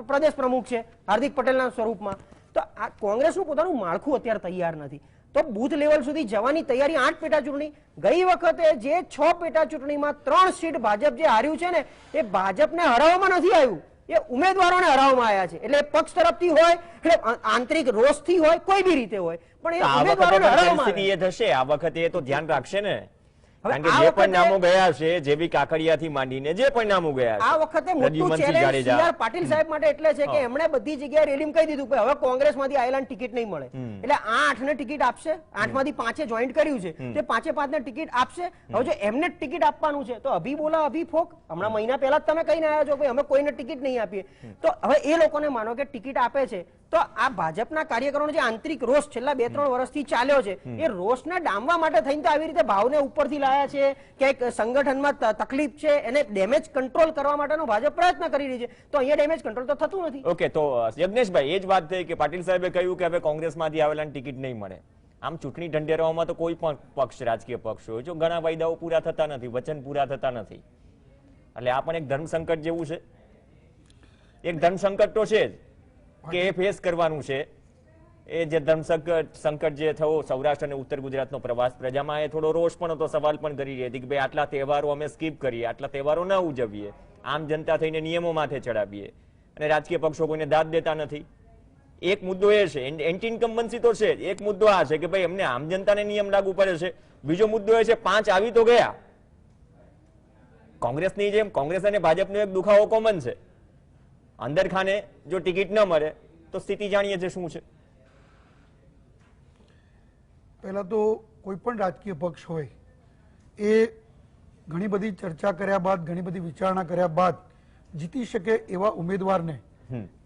પ્રદેશ પ્રમુખ છે હાર્દિક પટેલના સ્વરૂપમાં. તો આ કોંગ્રેસનું પોતાનું માળખું અત્યારે તૈયાર નથી. તો બૂથ લેવલ સુધી જવાની તૈયારી 8 પેટા ચૂંટણી. ગઈ વખતે જે 6 પેટા ચૂંટણીમાં 3 સીટ ભાજપ જે હાર્યું છે ને, એ ભાજપને હરાવવામાં નથી આવ્યું, એ ઉમેદવારોને હરાવવામાં આવ્યા છે. એટલે પક્ષ તરફથી હોય, એટલે આંતરિક રોષથી હોય, કોઈ બી રીતે હોય, પણ એ આ વખતે ઉમેદવારોને પણ હરાવવામાં પરિસ્થિતિ આવ્યા. એ થશે. આ વખતે એ તો ધ્યાન રાખશે ને, હવે કારણ કે આ જે વખતે- પણ નામો ગયા છે, જેવી કાકડિયાથી માંડીને જે પણ નામો ગયા છે, આ વખતે મોટું પ્રદ્યુમનસિંહ ચેલેન્જ જાડેજા. સીઆર પાટીલ સાહેબ માટે એટલે છે કે એમણે બધી જગ્યાએ રેલીમાં કહી દીધું કે હવે કોંગ્રેસમાંથી આયેલાને ટિકિટ નહીં મળે. એટલે આ 8 ને ટિકિટ આપશે, 8 માંથી 5 જોઈન્ટ કર્યું છે, તે 5 ને ટિકિટ આપશે. હવે જો એમને જ ટિકિટ આપવાનું છે તો અભી બોલા અભી ફોક, હમણાં મહિના પહેલા જ તમે કહીને આવ્યા છો કે અમે કોઈને ટિકિટ નહીં આપીએ. તો હવે એ લોકોને માનો કે ટિકિટ આપે છે તો આ ભાજપના કાર્યકરોનો જે આંતરિક રોષ છેલ્લા 2-3 વર્ષથી ચાલ્યો છે, એ રોષને ડામવા માટે થઈને તો આવી રીતે ભાવને ઉપરથી લાયા છે, ક્યાંક સંગઠનમાં તકલીફ છે એને ડેમેજ કંટ્રોલ કરવા માટેનો ભાજપ પ્રયત્ન કરી રહી છે. તો અહીંયા ડેમેજ કંટ્રોલ તો થતું નથી. ઓકે, તો યજ્ઞેશભાઈ, એ જ વાત થઈ કે પાટીલ સાહેબે કહ્યું કે હવે કોંગ્રેસમાંથી આવેલાને ટિકિટ નહીં મળે. આમ ચૂંટણી ઢંઢેરાઓમાં તો કોઈ પણ પક્ષ, રાજકીય પક્ષ હોય, જો ઘણા વાયદાઓ પૂરા થતા નથી, વચન પૂરા થતા નથી, એટલે આ પણ એક ધર્મ સંકટ જેવું છે. એક ધર્મ સંકટ તો છે જ કે એ ફેસ કરવાનું છે. એ જે ધર્મ સંકટ જે થયો સૌરાષ્ટ્ર અને ઉત્તર ગુજરાતનો પ્રવાસ, પ્રજામાં એ થોડો રોષ પણ હતો, સવાલ પણ કરી રહી હતી કે ભાઈ આટલા તહેવારો અમે સ્કીપ કરીએ, આટલા તહેવારો ન ઉજવીએ, આમ જનતા થઈને નિયમો માથે ચડાવીએ, અને રાજકીય પક્ષો કોઈને દાદ દેતા નથી. એક મુદ્દો એ છે, એન્ટી ઇન્કમ્બન્સી તો છે. એક મુદ્દો આ છે કે ભાઈ અમને આમ જનતાને નિયમ લાગુ પડે છે. બીજો મુદ્દો એ છે 5 આવી તો ગયા. કોંગ્રેસની જેમ કોંગ્રેસ અને ભાજપનો એક દુખાવો કોમન છે. અંદર ખાને જો ટિકિટ ન મળે તો સ્થિતિ જાણીએ છે શું છે. પહેલા તો કોઈ પણ રાજકીય પક્ષ હોય એ ઘણી બધી ચર્ચા કર્યા બાદ, ઘણી બધી વિચારણા કર્યા બાદ જીતી શકે એવા ઉમેદવારને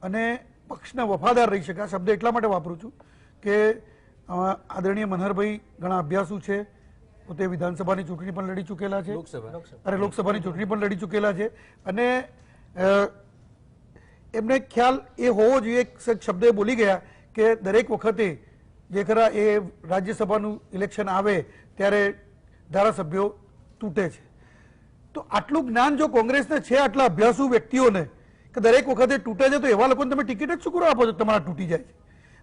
અને પક્ષને વફાદાર રહી શકે, આ શબ્દ એટલા માટે વાપરું છું કે આદરણીય મનહરભાઈ ઘણા અભ્યાસુ છે, પોતે વિધાનસભાની ચૂંટણી પણ લડી ચૂકેલા છે, લોકસભાની ચૂંટણી પણ લડી ચૂકેલા છે, અને એમને ખ્યાલ એ હોવો જોઈએ. એક શબ્દ એ બોલી ગયા કે દરેક વખતે જે ખરા એ રાજ્યસભાનું ઇલેક્શન આવે ત્યારે ધારાસભ્યો તૂટે છે. તો આટલું જ્ઞાન જો કોંગ્રેસને છે, આટલા અભ્યાસુ વ્યક્તિઓને, કે દરેક વખતે તૂટે છે, તો એવા લોકોને તમે ટિકિટ જ શું કરવા આપો છો? તમારા તૂટી જાય છે.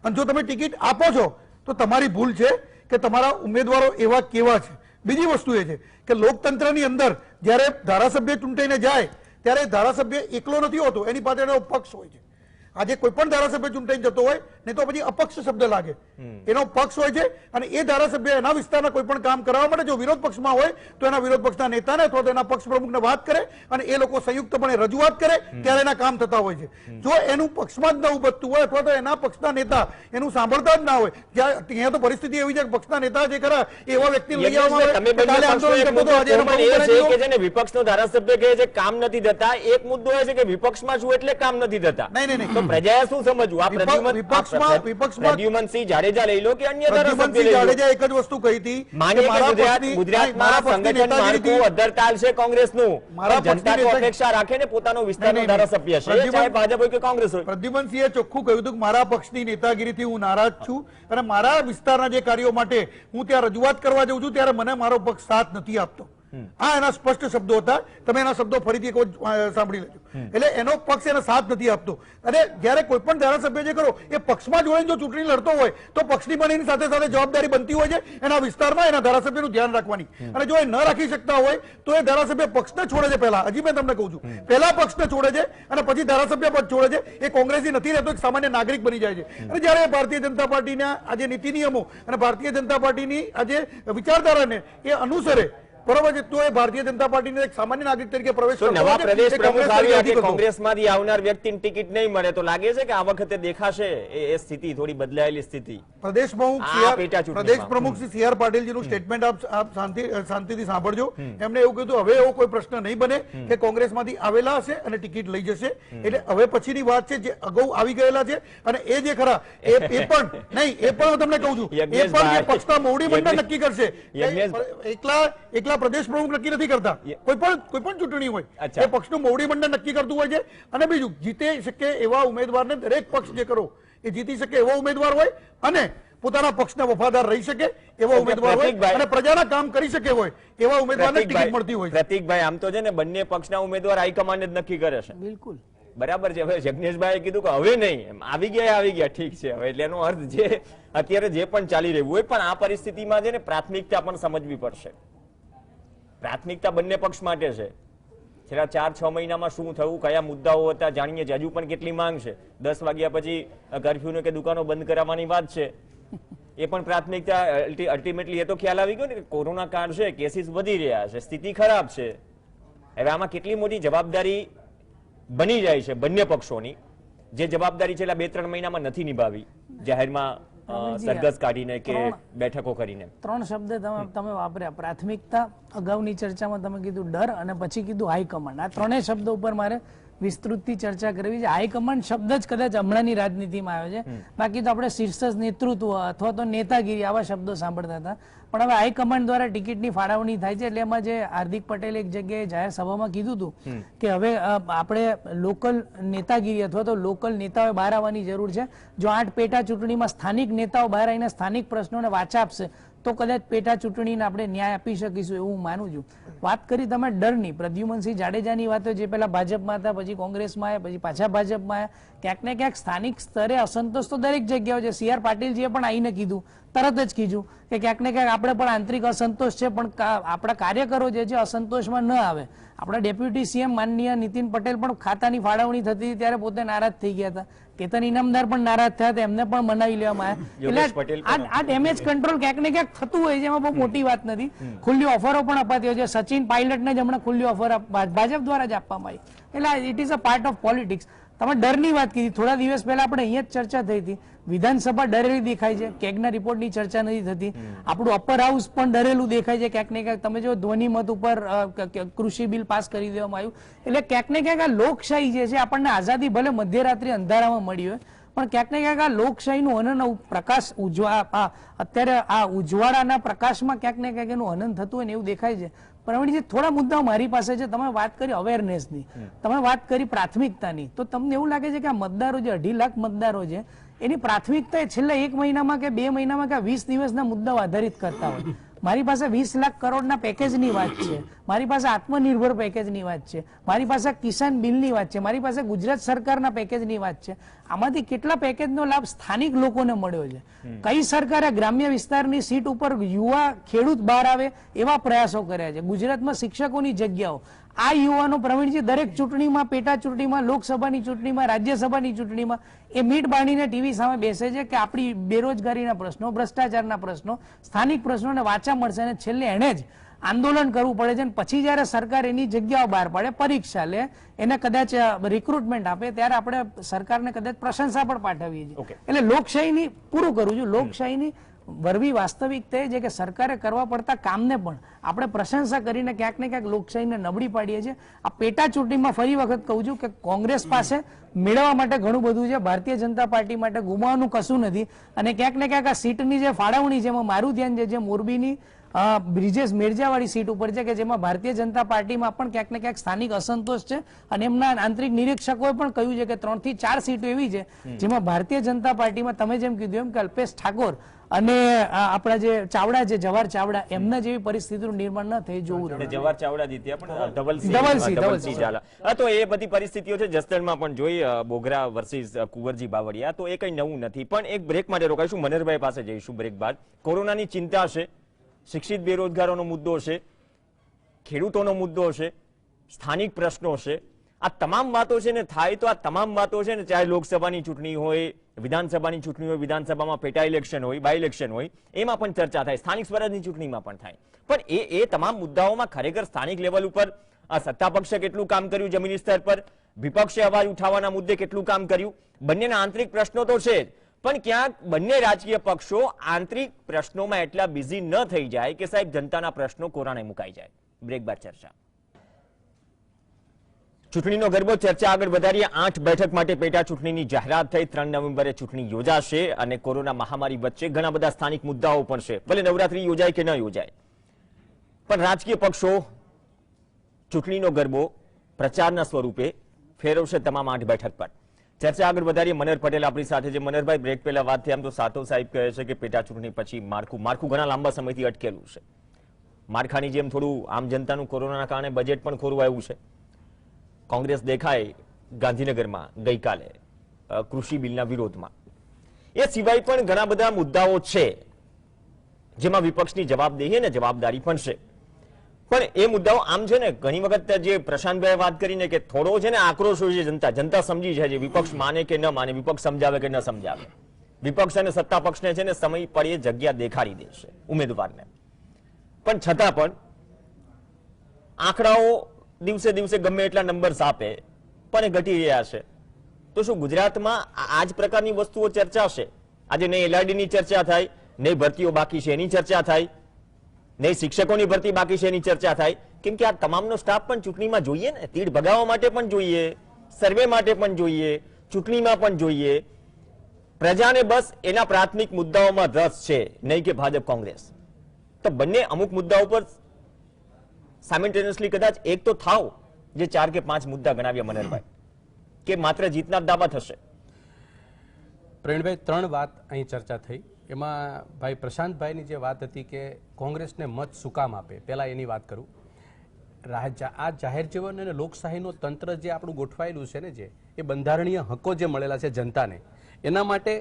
અને જો તમે ટિકિટ આપો છો તો તમારી ભૂલ છે કે તમારા ઉમેદવારો એવા કેવા છે. બીજી વસ્તુ એ છે કે લોકતંત્રની અંદર જ્યારે ધારાસભ્ય ચૂંટાઈને જાય ત્યારે ધારાસભ્ય એકલો નથી હોતો, એની પાસે એનો પક્ષ હોય છે. આજે કોઈ પણ ધારાસભ્ય ચૂંટાઈને જતો હોય ને તો પછી અપક્ષ શબ્દ લાગે, એનો પક્ષ હોય છે, અને એ ધારાસભ્ય એના વિસ્તારના કોઈ પણ કામ કરવા માટે જો વિરોધ પક્ષમાં હોય તો એના વિરોધ પક્ષના નેતાને અથવા તો એના પક્ષ પ્રમુખને વાત કરે અને એ લોકો સંયુક્તપણે રજૂઆત કરે ત્યારે એના કામ થતા હોય છે. જો એનું પક્ષમાં જ ન ઉપજતું હોય અથવા તો એના પક્ષના નેતા એનું સાંભળતા જ ના હોય, ત્યાં તો પરિસ્થિતિ એવી છે કે પક્ષના નેતા જે ખરા એવા વ્યક્તિ લઈ આવવામાં વિપક્ષનો ધારાસભ્ય કહે છે કામ નથી થતા. એક મુદ્દો એ છે કે વિપક્ષમાં છું એટલે કામ નથી થતા. નહીં, પ્રજાએ શું સમજવું? આ પ્રદ્યુમનસિંહ જાડેજા લઈ લો કે અન્ય ધારાસભ્ય જાડેજા એક જ વસ્તુ કહી હતી કે ગુજરાતમાં સંગઠન માળખું અધ્ધરતાલ છે કોંગ્રેસનું. જનતા તો અપેક્ષા રાખે ને પોતાનો વિસ્તારનો ધારાસભ્ય છે, ચાહે ભાજપ હોય કે કોંગ્રેસ હોય. પ્રદ્યુમનસિંહે ચોખ્ખું કહ્યું હતું કે મારા પક્ષની નેતાગીરીથી હું નારાજ છું અને મારા વિસ્તારના જે કાર્યો માટે હું ત્યાં રજૂઆત કરવા જઉં છું ત્યારે મને મારો પક્ષ સાથ નથી આપતો. આ એના સ્પષ્ટ શબ્દો હતા. તમે એના શબ્દો ફરીથી એક વખત સાંભળી લેજો. એટલે એનો પક્ષ એને સાથ નથી આપતો. અને જ્યારે કોઈ પણ ધારાસભ્ય જે કરો એ પક્ષમાં જોઈને જો ચૂંટણી લડતો હોય તો પક્ષની પણ એની સાથે સાથે જવાબદારી બનતી હોય છે એના વિસ્તારમાં એના ધારાસભ્યનું ધ્યાન રાખવાની. અને જો એ ન રાખી શકતા હોય તો એ ધારાસભ્ય પક્ષને છોડે છે. પહેલા, હજી મેં તમને કહું છું, પહેલા પક્ષને છોડે છે અને પછી ધારાસભ્ય પદ છોડે છે. એ કોંગ્રેસી નથી રહેતો, એક સામાન્ય નાગરિક બની જાય છે. અને જ્યારે ભારતીય જનતા પાર્ટીના આજે નીતિ નિયમો અને ભારતીય જનતા પાર્ટીની આજે વિચારધારાને એ અનુસરે, બરોબર છે, તો એ ભારતીય જનતા પાર્ટીને એક સામાન્ય નાગરિક તરીકે પ્રવેશ કરતો નવા પ્રદેશ પ્રમુખ આવ્યા કે હોય છે. કોંગ્રેસમાંથી આવનાર વ્યક્તિને ટિકિટ નહીં મળે તો લાગે છે કે આ વખતે દેખાશે એ સ્થિતિ, થોડી બદલાયેલી સ્થિતિ. પ્રદેશ પ્રમુખ શ્રી સી આર પાટીલજીનું સ્ટેટમેન્ટ આપ શાંતિથી સાંભળજો. એમને એવું કીધું હવે એવો કોઈ પ્રશ્ન નહીં બને કે કોંગ્રેસમાંથી આવેલા હશે અને ટિકિટ લઈ જશે. એટલે હવે પછીની વાત છે જે અગાઉ આવી ગયેલા છે અને એ જે ખરા એ પણ નહીં, એ પણ તમને કહું છું, એ પણ પક્ષના મોવડી મંડળ નક્કી કરશે. એકલા પોતાના પ્રદેશ પ્રમુખ નક્કી નથી કરતા. કોઈ પણ ચૂંટણી હોય અચ્છા. એ પક્ષનું મોવડી મંડળ નક્કી કરતું હોય છે. અને બીજું, જીતી શકે એવા ઉમેદવારને દરેક પક્ષ જે કરો એ જીતી શકે એવો ઉમેદવાર હોય અને પોતાના પક્ષના વફાદાર રહી શકે એવા ઉમેદવાર હોય પ્રતીકભાઈ. અને પ્રજાના કામ કરી શકે હોય એવા ઉમેદવારને ટિકિટ મળતી હોય છે. પ્રતીકભાઈ, આમ તો છે ને બંને પક્ષના ઉમેદવાર હાઈકમાન્ડ જ નક્કી કરે છે. બિલકુલ બરાબર છે. હવે જગનેશભાઈએ કીધું કે હવે નહીં, એમ આવી ગયા ઠીક છે. હવે એટલે એનો અર્થ જે અત્યારે જે પણ ચાલી રહ્યું હોય, પણ આ પરિસ્થિતિમાં છે ને પ્રાથમિકતા પણ સમજવી પડશે. પ્રાથમિકતા બંને પક્ષ માટે છે. છેલ્લા 4-6 મહિનામાં શું થયું, કયા મુદ્દાઓ હતા જાણીએ છીએ. હજુ પણ કેટલી માંગ છે. 10 વાગ્યા પછી કર્ફ્યુ કે દુકાનો બંધ કરાવવાની વાત છે. એ પણ પ્રાથમિકતા અલ્ટિમેટલી એ તો ખ્યાલ આવી ગયો ને કે કોરોના કાળ છે, કેસીસ વધી રહ્યા છે, સ્થિતિ ખરાબ છે. હવે આમાં કેટલી મોટી જવાબદારી બની જાય છે બંને પક્ષોની, જે જવાબદારી છેલ્લા 2-3 મહિનામાં નથી નિભાવી, જાહેરમાં સરઘસ કાઢીને કે બેઠકો કરીને. 3 શબ્દ તમે વાપર્યા, પ્રાથમિકતા, અગાઉની ચર્ચામાં તમે કીધું ડર અને પછી કીધું હાઈકમાન્ડ. આ ત્રણેય શબ્દો ઉપર મારે વિસ્તૃતથી ચર્ચા કરવી છે. હાઈકમાન્ડ શબ્દ જ કદાચ હમણાંની રાજનીતિમાં આવ્યો છે, બાકી તો આપણે શીર્ષ નેતૃત્વ અથવા તો નેતાગીરી આવા શબ્દો સાંભળતા હતા. પણ હવે હાઈકમાન્ડ દ્વારા ટિકિટની ફાળવણી થાય છે, એટલે એમાં જે હાર્દિક પટેલે એક જગ્યાએ જાહેર સભામાં કીધું હતું કે હવે આપણે લોકલ નેતાગીરી અથવા તો લોકલ નેતાઓ બહાર આવવાની જરૂર છે. જો 8 પેટા ચૂંટણીમાં સ્થાનિક નેતાઓ બહાર આવીને સ્થાનિક પ્રશ્નોને વાચા આપશે તો કદાચ પેટા ચૂંટણીને આપણે ન્યાય આપી શકીશું એવું હું માનું છું. વાત કરી તમે ડરની, પ્રદ્યુમનસિંહ જાડેજાની વાતો, જે પેલા ભાજપમાં હતા, પછી કોંગ્રેસમાં આવ્યા, પછી પાછા ભાજપમાં આવ્યા. ક્યાંક ને ક્યાંક સ્થાનિક સ્તરે અસંતોષ તો દરેક જગ્યાઓ છે. CR પાટીલજીએ પણ આવીને કીધું, તરત જ કીધું કે ક્યાંક ને ક્યાંક આપણે પણ આંતરિક અસંતોષ છે, પણ આપણા કાર્યકરો જે છે અસંતોષમાં ન આવે. આપણા ડેપ્યુટી CM માનનીય નીતિન પટેલ પણ ખાતાની ફાળવણી થતી હતી ત્યારે પોતે નારાજ થઈ ગયા હતા. કેતન ઇનામદાર પણ નારાજ થયા હતા, એમને પણ મનાવી લેવામાં આવ્યા. એટલે આ ડેમેજ કંટ્રોલ ક્યાંક ને ક્યાંક થતું હોય છે, એમાં બહુ મોટી વાત નથી. ખુલ્લી ઓફરો પણ અપાતી હોય છે. સચિન પાયલટને જ હમણાં ખુલ્લી ઓફર ભાજપ દ્વારા જ આપવામાં આવી. એટલે it is a part of politics. તમે ડરની વાત કીધી, થોડા દિવસ પહેલા આપણે અહીંયા જ ચર્ચા થઈ હતી. વિધાનસભા ડરેલી દેખાય છે, કેગના રિપોર્ટની ચર્ચા નથી થતી. આપણું અપર હાઉસ પણ ડરેલું દેખાય છે ક્યાંક ને ક્યાંક. તમે જો ધ્વનિ મત ઉપર કૃષિ બિલ પાસ કરી દેવામાં આવ્યું. એટલે ક્યાંક ને ક્યાંક આ લોકશાહી જે છે, આપણને આઝાદી ભલે મધ્યરાત્રિ અંધારામાં મળી હોય, પણ ક્યાંક ને ક્યાંક આ લોકશાહીનું હનન પ્રકાશ અત્યારે આ ઉજવાડાના પ્રકાશમાં ક્યાંક ને ક્યાંક એનું હનન થતું હોય ને એવું દેખાય છે. પ્રવીણજી, થોડા મુદ્દાઓ મારી પાસે છે. તમે વાત કરી અવેરનેસની, તમે વાત કરી પ્રાથમિકતાની, તો તમને એવું લાગે છે કે આ મતદારો જે 2.5 લાખ મતદારો છે એની પ્રાથમિકતા એ છેલ્લા 1 મહિનામાં કે 2 મહિનામાં કે 20 દિવસના મુદ્દાઓ આધારિત કરતા હોય. મારી પાસે 20 લાખ કરોડના પેકેજની વાત છે, મારી પાસે આત્મનિર્ભર પેકેજની વાત છે, મારી પાસે કિસાન બિલની વાત છે, મારી પાસે ગુજરાત સરકારના પેકેજની વાત છે. આમાંથી કેટલા પેકેજનો લાભ સ્થાનિક લોકોને મળ્યો છે? કઈ સરકારે ગ્રામ્ય વિસ્તારની સીટ ઉપર યુવા ખેડૂત બહાર આવે એવા પ્રયાસો કર્યા છે? ગુજરાતમાં શિક્ષકોની જગ્યાઓ, આ યુવાનો પ્રવીણજી દરેક ચૂંટણીમાં, પેટા ચૂંટણીમાં, લોકસભાની ચૂંટણીમાં, રાજ્યસભાની ચૂંટણીમાં એ મીટ બાંધીને ટીવી સામે બેસે છે કે આપણી બેરોજગારીના પ્રશ્નો, ભ્રષ્ટાચારના પ્રશ્નો, સ્થાનિક પ્રશ્નોને વાચા મળશે. અને છેલ્લે એને જ આંદોલન કરવું પડે છે. અને પછી જયારે સરકાર એની જગ્યાઓ બહાર પાડે, પરીક્ષા લે, એને કદાચ રિક્રુટમેન્ટ આપે, ત્યારે આપણે સરકારને કદાચ પ્રશંસા પણ પાઠવીએ છીએ. એટલે લોકશાહીની, પૂરું કરું છું, લોકશાહીની વરવી વાસ્તવિકતા એ છે કે સરકારે કરવા પડતા કામને પણ આપણે પ્રશંસા કરીને ક્યાંક ને ક્યાંક લોકશાહીને નબળી પાડીએ છીએ. આ પેટા ચૂંટણીમાં ફરી વખત કહું છું કે કોંગ્રેસ પાસે મેળવવા માટે ઘણું બધું છે, ભારતીય જનતા પાર્ટી માટે ગુમાવવાનું કશું નથી. અને ક્યાંક ને ક્યાંક આ સીટની જે ફાળવણી છે એમાં મારું ધ્યાન જે છે મોરબીની બ્રિજેશ મેરજાવાળી સીટ ઉપર છે કે જેમાં ભારતીય જનતા પાર્ટીમાં પણ ક્યાંક ને ક્યાંક સ્થાનિક અસંતોષ છે. અને એમના આંતરિક નિરીક્ષકોએ પણ કહ્યું છે કે 3 થી 4 સીટો એવી છે જેમાં ભારતીય જનતા પાર્ટીમાં તમે જેમ કીધું એમ કે અલ્પેશ ઠાકોર અને આપણા જે ચાવડા છે, જવાહર ચાવડા, એમના જેવી પરિસ્થિતિનું નિર્માણ ન થઈ જોવું રહ્યું. જવાહર ચાવડા જીત્યા પણ ધવલસિંહ ઝાલા. તો એ બધી પરિસ્થિતિઓ છે. જસદણમાં પણ જોઈ બોગરા વર્સિસ કુંવરજી બાવળિયા. તો એ કઈ નવું નથી. પણ એક બ્રેક માટે રોકાઈશું, મનહરભાઈ પાસે જઈશું બ્રેક બાદ. કોરોનાની ચિંતા છે, શિક્ષિત બેરોજગારોનો મુદ્દો છે, ખેડૂતોનો મુદ્દો છે, સ્થાનિક પ્રશ્નો છે. આ તમામ વાતો છે ને થાય તો આ તમામ વાતો છે ને, ચાહે લોકસભાની ચૂંટણી હોય, વિધાનસભાની ચૂંટણી હોય, વિધાનસભામાં પેટા ઇલેક્શન હોય, બાય ઇલેક્શન હોય, એમાં પણ ચર્ચા થાય, સ્થાનિક સ્વરાજની ચૂંટણીમાં પણ થાય. પણ એ તમામ મુદ્દાઓમાં ખરેખર સ્થાનિક લેવલ ઉપર આ સત્તા પક્ષે કેટલું કામ કર્યું, જમીની સ્તર પર વિપક્ષે અવાજ ઉઠાવવાના મુદ્દે કેટલું કામ કર્યું? બંનેના આંતરિક પ્રશ્નો તો છે જ, પણ ક્યાંક બંને રાજકીય પક્ષો આંતરિક પ્રશ્નોમાં એટલા બિઝી ન થઈ જાય કે સાહેબ જનતાના પ્રશ્નો કોરાણે મુકાઈ જાય. બ્રેક બાદ ચર્ચા. ચૂંટણીનો ગરબો ચર્ચા આગળ વધારીએ. 8 બેઠક માટે પેટા ચૂંટણીની જાહેરાત થઈ. 3 નવેમ્બરે ચૂંટણી યોજાશે અને કોરોના મહામારી વચ્ચે ઘણા બધા સ્થાનિક મુદ્દાઓ પણ છે. ભલે નવરાત્રી યોજાય કે ન યોજાય, પણ રાજકીય પક્ષો ચૂંટણીનો ગરબો પ્રચારના સ્વરૂપે ફેરવશે તમામ 8 બેઠક પર. ચર્ચા આગળ વધારીએ. મનહર પટેલ આપણી સાથે છે. મનહરભાઈ, બ્રેક પહેલા વાત થઈ, આમ તો સાતવ સાહેબ કહે છે કે પેટા ચૂંટણી પછી માળખું ઘણા લાંબા સમયથી અટકેલું છે. માળખાની જેમ થોડું આમ જનતાનું કોરોનાના કારણે બજેટ પણ ખોરવાયું છે. કોંગ્રેસ દેખાય ગાંધીનગરમાં ગઈકાલે કૃષિ બિલના વિરોધમાં. એ સિવાય પણ ઘણા બધા મુદ્દાઓ છે જેમાં વિપક્ષની જવાબદેહી અને જવાબદારી પણ છે. પણ એ મુદ્દાઓ આમ છે ને, ઘણી વખત જે પ્રશાંતભાઈ વાત કરીને કે થોડો છે ને આક્રોશ હોય છે, જનતા સમજી જાય છે, વિપક્ષ માને કે ન માને, વિપક્ષ સમજાવે કે ન સમજાવે, વિપક્ષ અને સત્તા પક્ષને છે ને સમય પડે જગ્યા દેખાડી દેશે ઉમેદવારને. પણ છતાં પણ આંકડાઓ દિવસે દિવસે ગમે એટલા નંબર્સ આપે પણ એ ઘટી રહ્યા છે. તો શું ગુજરાતમાં આ જ પ્રકારની વસ્તુઓ ચર્ચાશે? આજે નહીં LRD ની ચર્ચા થાય, નહીં ભરતીઓ બાકી છે એની ચર્ચા થાય, નહીં શિક્ષકોની ભરતી બાકી છે એની ચર્ચા થાય, કેમ કે આ તમામનો સ્ટાફ પણ ચૂંટણીમાં જોઈએ ને, તીડ ભગાવવા માટે પણ જોઈએ, સર્વે માટે પણ જોઈએ, ચૂંટણીમાં પણ જોઈએ. પ્રજાને બસ એના પ્રાથમિક મુદ્દાઓમાં રસ છે, નહીં કે ભાજપ કોંગ્રેસ. તો બંને અમુક મુદ્દાઓ પર સાયમલ્ટેનિયસલી કદાચ એક તો થાવ, જે 4 કે 5 મુદ્દા ગણાવ્યા મનહરભાઈ, કે માત્ર જીતના દાવા થશે? પ્રવીણભાઈ, 3 વાત અહીં ચર્ચા થઈ. એમાં ભાઈ પ્રશાંતભાઈની જે વાત હતી કે કોંગ્રેસને મત શું કામ આપે, પહેલા એની વાત કરું. આ જાહેર જીવન અને લોકશાહીનું તંત્ર જે આપણું ગોઠવાયેલું છે ને, જે એ બંધારણીય હકો જે મળેલા છે જનતાને, એના માટે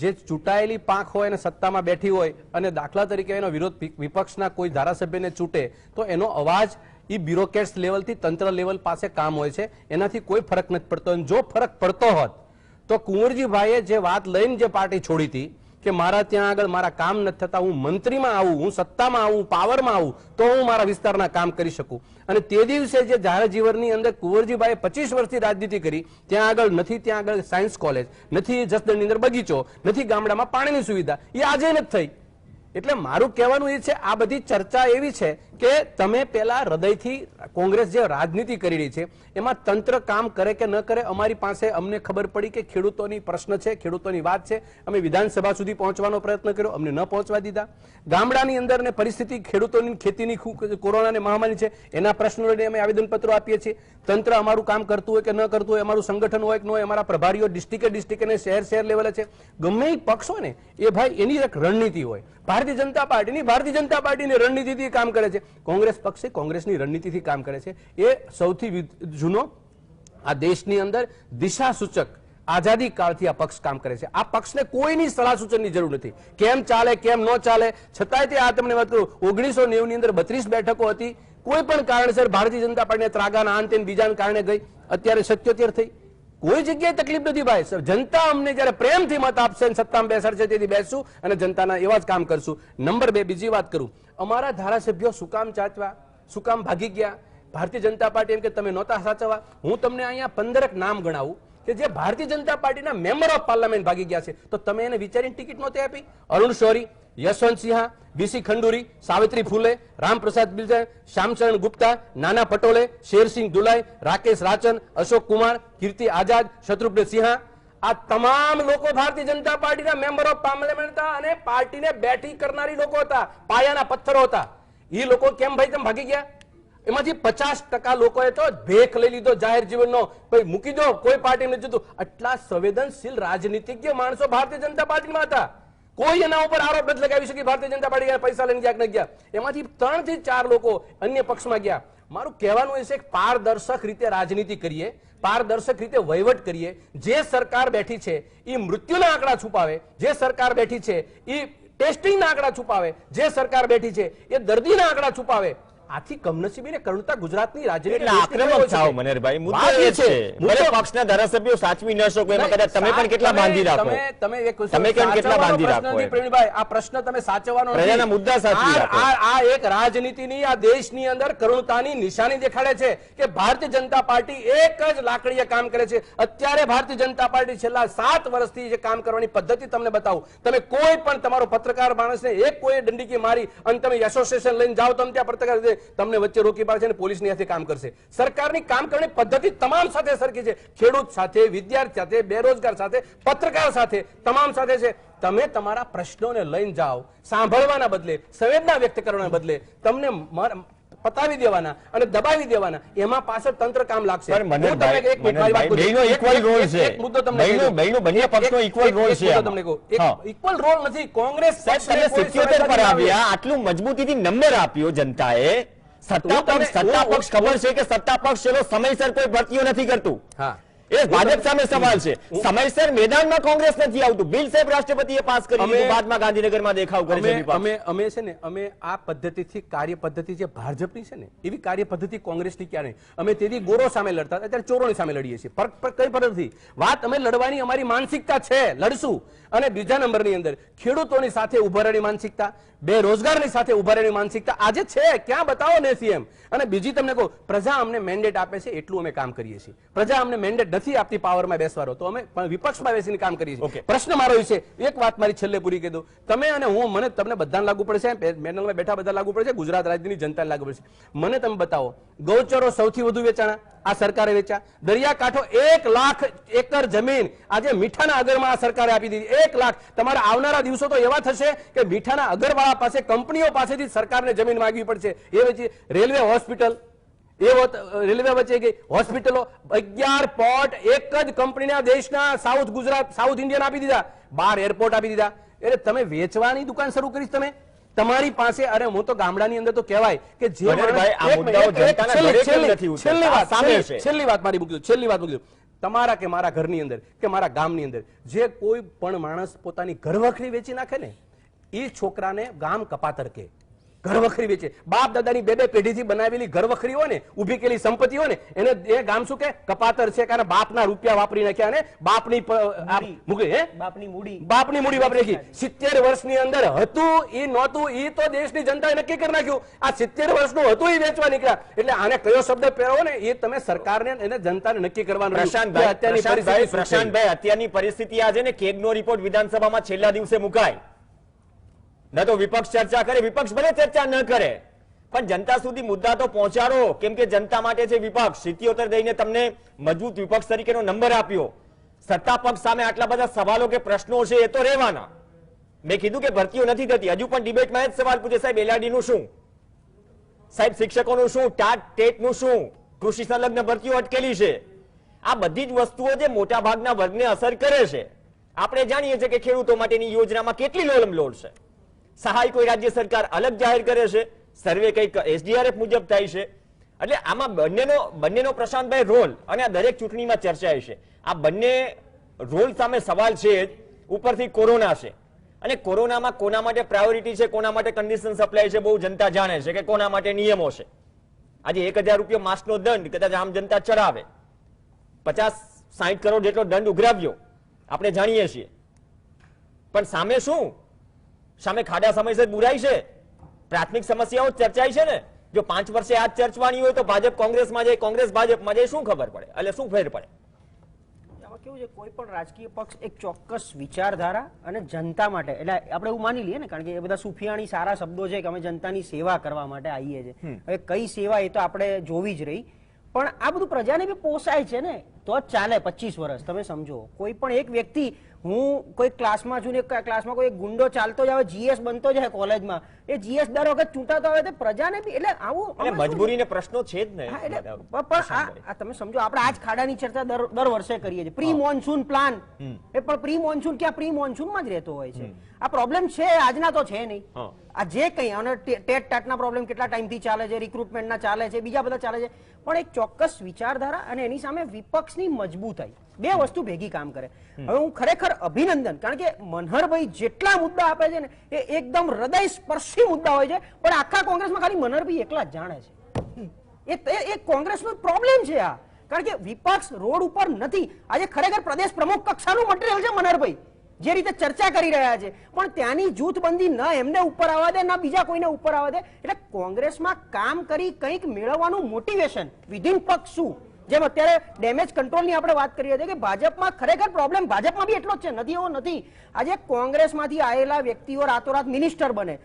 જે ચૂંટાયેલી પાંખ હોય અને સત્તામાં બેઠી હોય અને દાખલા તરીકે એનો વિરોધ વિપક્ષના કોઈ ધારાસભ્યને ચૂંટે તો એનો અવાજ એ બ્યુરોક્રેટ્સ લેવલથી તંત્ર લેવલ પાસે કામ હોય છે, એનાથી કોઈ ફરક નથી પડતો. અને જો ફરક પડતો હોત તો કુંવરજીભાઈએ જે વાત લઈને જે પાર્ટી છોડી હતી કે મારા ત્યાં આગળ મારા કામ નથી થતા, હું મંત્રીમાં આવું, હું સત્તામાં આવું, પાવરમાં આવું તો હું મારા વિસ્તારના કામ કરી શકું. અને તે દિવસે જે જાહેર જીવનની અંદર કુંવરજીભાઈએ 25 વર્ષથી રાજનીતિ કરી, ત્યાં આગળ નથી, ત્યાં આગળ સાયન્સ કોલેજ નથી, જસદણની અંદર બગીચો નથી, ગામડામાં પાણીની સુવિધા એ આજે નથી થઈ. એટલે મારું કહેવાનું એ છે, આ બધી ચર્ચા એવી છે કે તમે પેલા હૃદયથી કોંગ્રેસ જે રાજનીતિ કરી રહી છે એમાં તંત્ર કામ કરે કે ન કરે, અમારી પાસે અમને ખબર પડી કે ખેડૂતોની પ્રશ્ન છે, ખેડૂતોની વાત છે, અમે વિધાનસભા સુધી પહોંચવાનો પ્રયત્ન કર્યો, અમને ન પહોંચવા દીધા. ગામડાની અંદર ને પરિસ્થિતિ ખેડૂતોની ખેતીની કોરોનાની મહામારી છે એના પ્રશ્નો લઈને અમે આવેદનપત્રો આપીએ છીએ. તંત્ર અમારું કામ કરતું હોય કે ન કરતું હોય, અમારું સંગઠન હોય કે ન હોય, અમારા પ્રભારીઓ ડિસ્ટ્રિક્ટ અને શહેર લેવલે છે, ગમે એ પક્ષ હોય ને એ ભાઈ એની એક રણનીતિ હોય. ભારતીય જનતા પાર્ટીની રણનીતિથી કામ કરે છે, કોંગ્રેસ પક્ષે કોંગ્રેસની રણનીતિથી કામ કરે છે. એ સૌથી જૂનો આ દેશની અંદર દિશા સૂચક આઝાદી કાળથી આ પક્ષ કામ કરે છે. આ પક્ષને કોઈની સલાહ સૂચનની જરૂર નથી, કેમ ચાલે કેમ ન ચાલે. છતાંય તે આ તમને વાત કરું, 1990 ની અંદર 32 બેઠકો હતી, કોઈ પણ કારણસર ભારતીય જનતા પાર્ટીને ત્રાગાના અંતે બીજાના કારણે ગઈ, અત્યારે 77 થઈ. કોઈ જગ્યાએ તકલીફ નથી ભાઈ. જનતા અમને જયારે પ્રેમથી મત આપશે સત્તામાં બેસાડશે તેથી બેસશું અને જનતાના એવા જ કામ કરશું. નંબર 2, બીજી વાત કરું, અમારા ધારાસભ્યો શું કામ ચાચવા, શું કામ ભાગી ગયા? ભારતીય જનતા પાર્ટી એમ કે તમે નહોતા સાચવવા. હું તમને અહીંયા 15 નામ ગણાવું કે જે ભારતીય જનતા પાર્ટીના મેમ્બર ઓફ પાર્લામેન્ટ ભાગી ગયા છે, તો તમે એને વિચારીને ટિકિટ નહોતી આપી? અરુણ શૌરી, યશવંત સિંહા, BC ખંડુરી, સાવિત્રી ફૂલે, રામપ્રસાદ બિલજા, શ્યામચરણ ગુપ્તા, નાના પટોલે, શેરસિંહ દુલાઈ, રાકેશ રાચન, અશોક કુમાર, કીર્તિ આઝાદ, શત્રુઘ્ન સિંહા, આ તમામ લોકો ભારતીય જનતા પાર્ટીના મેમ્બર ઓફ પાર્લામેન્ટ હતા અને પાર્ટીને બેઠી કરનારી લોકો હતા, પાયાના પથ્થરો હતા. એ લોકો કેમ ભાઈ તમે ભાગી ગયા? એમાંથી 50% લોકોએ તો ભેખ લઈ લીધો જાહેર જીવનનો, ભાઈ મૂકી દો, કોઈ પાર્ટી નથી જોતું. આટલા સંવેદનશીલ રાજનીતિજ્ઞ માણસો ભારતીય જનતા પાર્ટીમાં હતા. કોઈ એના ઉપર આરોપ નથી લગાવી શકી ભારતીય જનતા પાર્ટી પૈસા લઈને ગયા ગયા. એમાંથી 3 થી 4 લોકો અન્ય પક્ષમાં ગયા. મારું કહેવાનું એ છે કે પારદર્શક રીતે રાજનીતિ કરીએ, પારદર્શક રીતે વહીવટ કરીએ. જે સરકાર બેઠી છે એ મૃત્યુના આંકડા છુપાવે, જે સરકાર બેઠી છે એ ટેસ્ટિંગના આંકડા છુપાવે, જે સરકાર બેઠી છે એ દર્દીના આંકડા છુપાવે. આથી કમનસીબીને કરુણતા ગુજરાતની રાજનીતિ આક્રમક થાવ મનહરભાઈ. મુદ્દો એ છે ભલે પક્ષના ધારાસભ્યો સાચવી ન શકો એમાં કદાચ તમે પણ કેટલા બાંધી રાખો, તમે કેમ કેટલા બાંધી રાખો? પ્રવીણભાઈ, આ પ્રશ્ન તમે સાચવવાનો નથી, પ્રજાના મુદ્દા સાચવી રાખો. આ એક રાજનીતિની આ દેશની અંદર કરુણતાની નિશાની દેખાડે છે કે ભારતીય જનતા પાર્ટી એક જ લાકડીએ કામ કરે છે. અત્યારે ભારતીય જનતા પાર્ટી છેલ્લા 7 વર્ષથી જે કામ કરવાની પદ્ધતિ તમને બતાવું. તમે કોઈ પણ તમારો પત્રકાર માણસને એક કોઈ દંડીકી મારી અને તમે એસોસિએશન લઈને જાઓ, તમે ત્યાં પત્રકાર તમને વચ્ચે રોકી પાડશે અને પોલીસની હાથે કામ કરશે. સરકારની કામ કરવાની પદ્ધતિ તમામ સાથે સરખી છે. ખેડૂત સાથે, વિદ્યાર્થી સાથે, બેરોજગાર સાથે, પત્રકાર સાથે, તમામ સાથે છે. તમે તમારા પ્રશ્નોને લઈને જાઓ, સાંભળવાના બદલે, સંવેદના વ્યક્ત કરવાના બદલે તમને પતાવી દેવાના અને દબાવી દેવાના, એમાં પાછળ તંત્ર કામ લાગશે. ઇક્વલ રોલ નથી. કોંગ્રેસ આટલું મજબૂતીથી નંબર આપ્યો જનતાએ. સત્તા પક્ષ ખબર છે કે સત્તા પક્ષ ચલો સમયસર કોઈ ભરતીઓ નથી કરતું. એ ભાજપ સામે સવાલ છે. સમયસર મેદાનમાં કોંગ્રેસ નથી આવતું. બિલ સાહેબ રાષ્ટ્રપતિએ પાસ કરી દીધું, બાદમાં ગાંધીનગરમાં દેખાવ કરે છે. અમે છે ને, અમે આ પદ્ધતિથી કાર્ય પદ્ધતિ જે ભાજપની છે ને, એવી કાર્ય પદ્ધતિ કોંગ્રેસની ક્યાં નહીં. અમે તેથી ગોરો સામે લડતા, અત્યારે ચોરોની સામે લડીએ છીએ. કઈ ફરક નથી. વાત અમે લડવાની અમારી માનસિકતા છે, લડશું. અને બીજા નંબરની અંદર ખેડૂતોની સાથે ઉભા રહેવાની માનસિકતા, બેરોજગારની સાથે ઉભા રહેવાની માનસિકતા આજે છે. ક્યાં બતાવો ને સીએમ. અને બીજી તમને કહું, પ્રજા અમને મેન્ડેટ આપે છે એટલું અમે કામ કરીએ છીએ. પ્રજા અમને મેન્ડેટ નથી આપતી પાવરમાં બેસવાનો, તો અમે વિપક્ષમાં બેસીને કામ કરીએ છીએ. પ્રશ્ન મારો છે, એક વાત મારી છેલ્લે પૂરી કહી દઉં. તમે અને હું, મને તમને બધાને લાગુ પડશે, પેનલમાં બેઠા બધા લાગુ પડશે, ગુજરાત રાજ્યની જનતાને લાગુ પડશે. મને તમે બતાવો, ગૌચરો સૌથી વધુ વેચાણા આ સરકારે વેચ્યા. દરિયાકાંઠો 1 લાખ એકર જમીન આજે મીઠાના અગરમાં આ સરકારે આપી દીધી. 1 લાખ. તમારા આવનારા દિવસો તો એવા થશે કે મીઠાના અગરવાળા પાસે, કંપનીઓ પાસેથી સરકારને જમીન માંગવી પડશે. એ વેચી. રેલવે હોસ્પિટલ, રેલવે વચ્ચે ગઈ હોસ્પિટલો, 11 પોર્ટ એક જ કંપનીના દેશના સાઉથ ગુજરાત, સાઉથ ઇન્ડિયન આપી દીધા. 12 એરપોર્ટ આપી દીધા. એટલે તમે વેચવાની દુકાન શરૂ કરીશ તમે તમારી પાસે. અરે હું તો ગામડાની અંદર તો કહેવાય કે જે છેલ્લી વાત મારી મૂકી, છેલ્લી વાત મૂકી, તમારા કે મારા ઘરની અંદર કે મારા ગામની અંદર જે કોઈ પણ માણસ પોતાની ઘરવખરી વેચી નાખે ને, એ છોકરાને ગામ કપાતર કે. ઘરવખરી વેચે, બાપ દાદાની 2 પેઢીથી બનાવેલી ઘરવખરી હોય ને, ઉભી કેલી સંપત્તિ હોય ને, એને એ ગામ શું કે કપાતર છે. કારણ બાપના રૂપિયા વાપરી નાખ્યા અને બાપની મૂડી વાપરી નાખી. 70 વર્ષની અંદર હતું એ નહોતું એ તો દેશની જનતાએ નક્કી કરી નાખ્યું. આ 70 વર્ષનું હતું એ વેચવા નીકળ્યા. એટલે આને કયો શબ્દ પહેરવો ને એ તમે સરકારને એને જનતાને નક્કી કરવાનું. પ્રશાંતભાઈ, અત્યારની પરિસ્થિતિ આ છે ને, કેગનો રિપોર્ટ વિધાનસભામાં છેલ્લા દિવસે મુકાય, ન તો વિપક્ષ ચર્ચા કરે. વિપક્ષ ભલે ચર્ચા ન કરે, પણ જનતા સુધી મુદ્દા તો પહોંચાડો. કેમ કે જનતા માટે છે વિપક્ષ. 77 દઈને તમને મજબૂત વિપક્ષ તરીકેનો નંબર આપ્યો. સત્તા પક્ષ સામે આટલા બધા સવાલો કે પ્રશ્નો છે એ તો રહેવાના. મેં કીધું કે ભરતીઓ નથી થતી. હજુ પણ ડિબેટમાં જ સવાલ પૂછે, સાહેબ LRD નું શું, સાહેબ શિક્ષકોનું શું, ટેટ નું શું, કૃષિ સંલગ્ન ભરતીઓ અટકેલી છે. આ બધી જ વસ્તુઓ જે મોટા ભાગના વર્ગને અસર કરે છે. આપણે જાણીએ છીએ કે ખેડૂતો માટેની યોજનામાં કેટલી લોલમલોલ છે. સહાય કોઈ રાજ્ય સરકાર અલગ જાહેર કરે છે, સર્વે કંઈક SDRF મુજબ થાય છે. એટલે આમાં બંનેનો પ્રશાંતભાઈ રોલ અને આ દરેક ચૂંટણીમાં ચર્ચાય છે. આ બંને રોલ સામે સવાલ છે જ. ઉપરથી કોરોના છે, અને કોરોનામાં કોના માટે પ્રાયોરિટી છે, કોના માટે કન્ડિશન સપ્લાય છે, બહુ જનતા જાણે છે કે કોના માટે નિયમો છે. આજે 1000 રૂપિયા માસનો દંડ કદાચ આમ જનતા ચડાવે, 50-60 કરોડ જેટલો દંડ ઉઘરાવ્યો, આપણે જાણીએ છીએ. પણ સામે શું? સામે ખાડા સમયસર બુરાઈ છે, પ્રાથમિક સમસ્યાઓ ચર્ચાય છે ને. જો 5 વર્ષે આ ચર્ચવાની હોય તો ભાજપ કોંગ્રેસમાં જાય, કોંગ્રેસ ભાજપમાં જાય, શું ખબર પડે? એટલે શું ફેર પડે? આમાં કેવું છે, કોઈ પણ રાજકીય પક્ષ એક ચોક્કસ વિચારધારા અને જનતા માટે, એટલે આપણે એવું માની લઈએ ને, કારણ કે એ બધા સુફિયાણી સારા શબ્દો છે કે અમે જનતાની સેવા કરવા માટે આવીએ છીએ. હવે કઈ સેવા એ તો આપણે જોવી જ રહી, પણ આ બધું પ્રજાને બી પોસાય છે ને તો જ ચાલે. 25 વર્ષ તમે સમજો, કોઈ પણ એક વ્યક્તિ, હું કોઈ ક્લાસમાં છું ને ક્લાસમાં કોઈ ગુંડો ચાલતો જ આવે, GS બનતો જાય કોલેજમાં, એ GS દર વખત ચૂંટાતો આવે તો પ્રજાને બી એટલે આવું મજબૂરીને પ્રશ્નો છે જ ને. પણ તમે સમજો, આપણે આજ ખાડાની ચર્ચા દર વર્ષે કરીએ છીએ. પ્રી મોન્સૂન પ્લાન, એ પણ પ્રી મોન્સૂન ક્યાં પ્રી મોન્સૂનમાં જ રહેતો હોય છે. આ પ્રોબ્લેમ છે, આજના તો છે નહીં. આ જે કઈ અને ટેટ ટાટના પ્રોબ્લેમ કેટલા ટાઈમથી ચાલે છે, રિક્રુટમેન્ટના ચાલે છે, બીજા બધા ચાલે છે. પણ એક ચોક્કસ વિચારધારા અને એની સામે વિપક્ષની મજબૂતાઈ, બે વસ્તુ ભેગી કામ કરે. હવે હું ખરેખર અભિનંદન, કારણ કે મનહરભાઈ જેટલા મુદ્દા આપે છે ને એ એકદમ હૃદય સ્પર્શી મુદ્દા હોય છે, પણ આખા કોંગ્રેસમાં ખાલી મનહરભાઈ એકલા જ જાણે છે. એ કોંગ્રેસનો પ્રોબ્લેમ છે આ, કારણ કે વિપક્ષ રોડ ઉપર નથી. આજે ખરેખર પ્રદેશ પ્રમુખ કક્ષાનું મટીરિયલ છે મનહરભાઈ, જે રીતે ચર્ચા કરી રહ્યા છે, પણ ત્યાંની જૂથબંધી ન એમને ઉપર આવવા દે, ના બીજા કોઈને ઉપર આવવા દે. એટલે કોંગ્રેસમાં કામ કરી કંઈક મેળવવાનું મોટિવેશન વિધિન પક્ષ શું, જેમ અત્યારે ડેમેજ કંટ્રોલની આપણે વાત કરીએ છીએ કે ભાજપમાં ખરેખર પ્રોબ્લેમ ભાજપમાં બી એટલો જ છે, નથી એવો નથી. આજે કોંગ્રેસમાંથી આવેલા વ્યક્તિઓ રાતોરાત મિનિસ્ટર બને,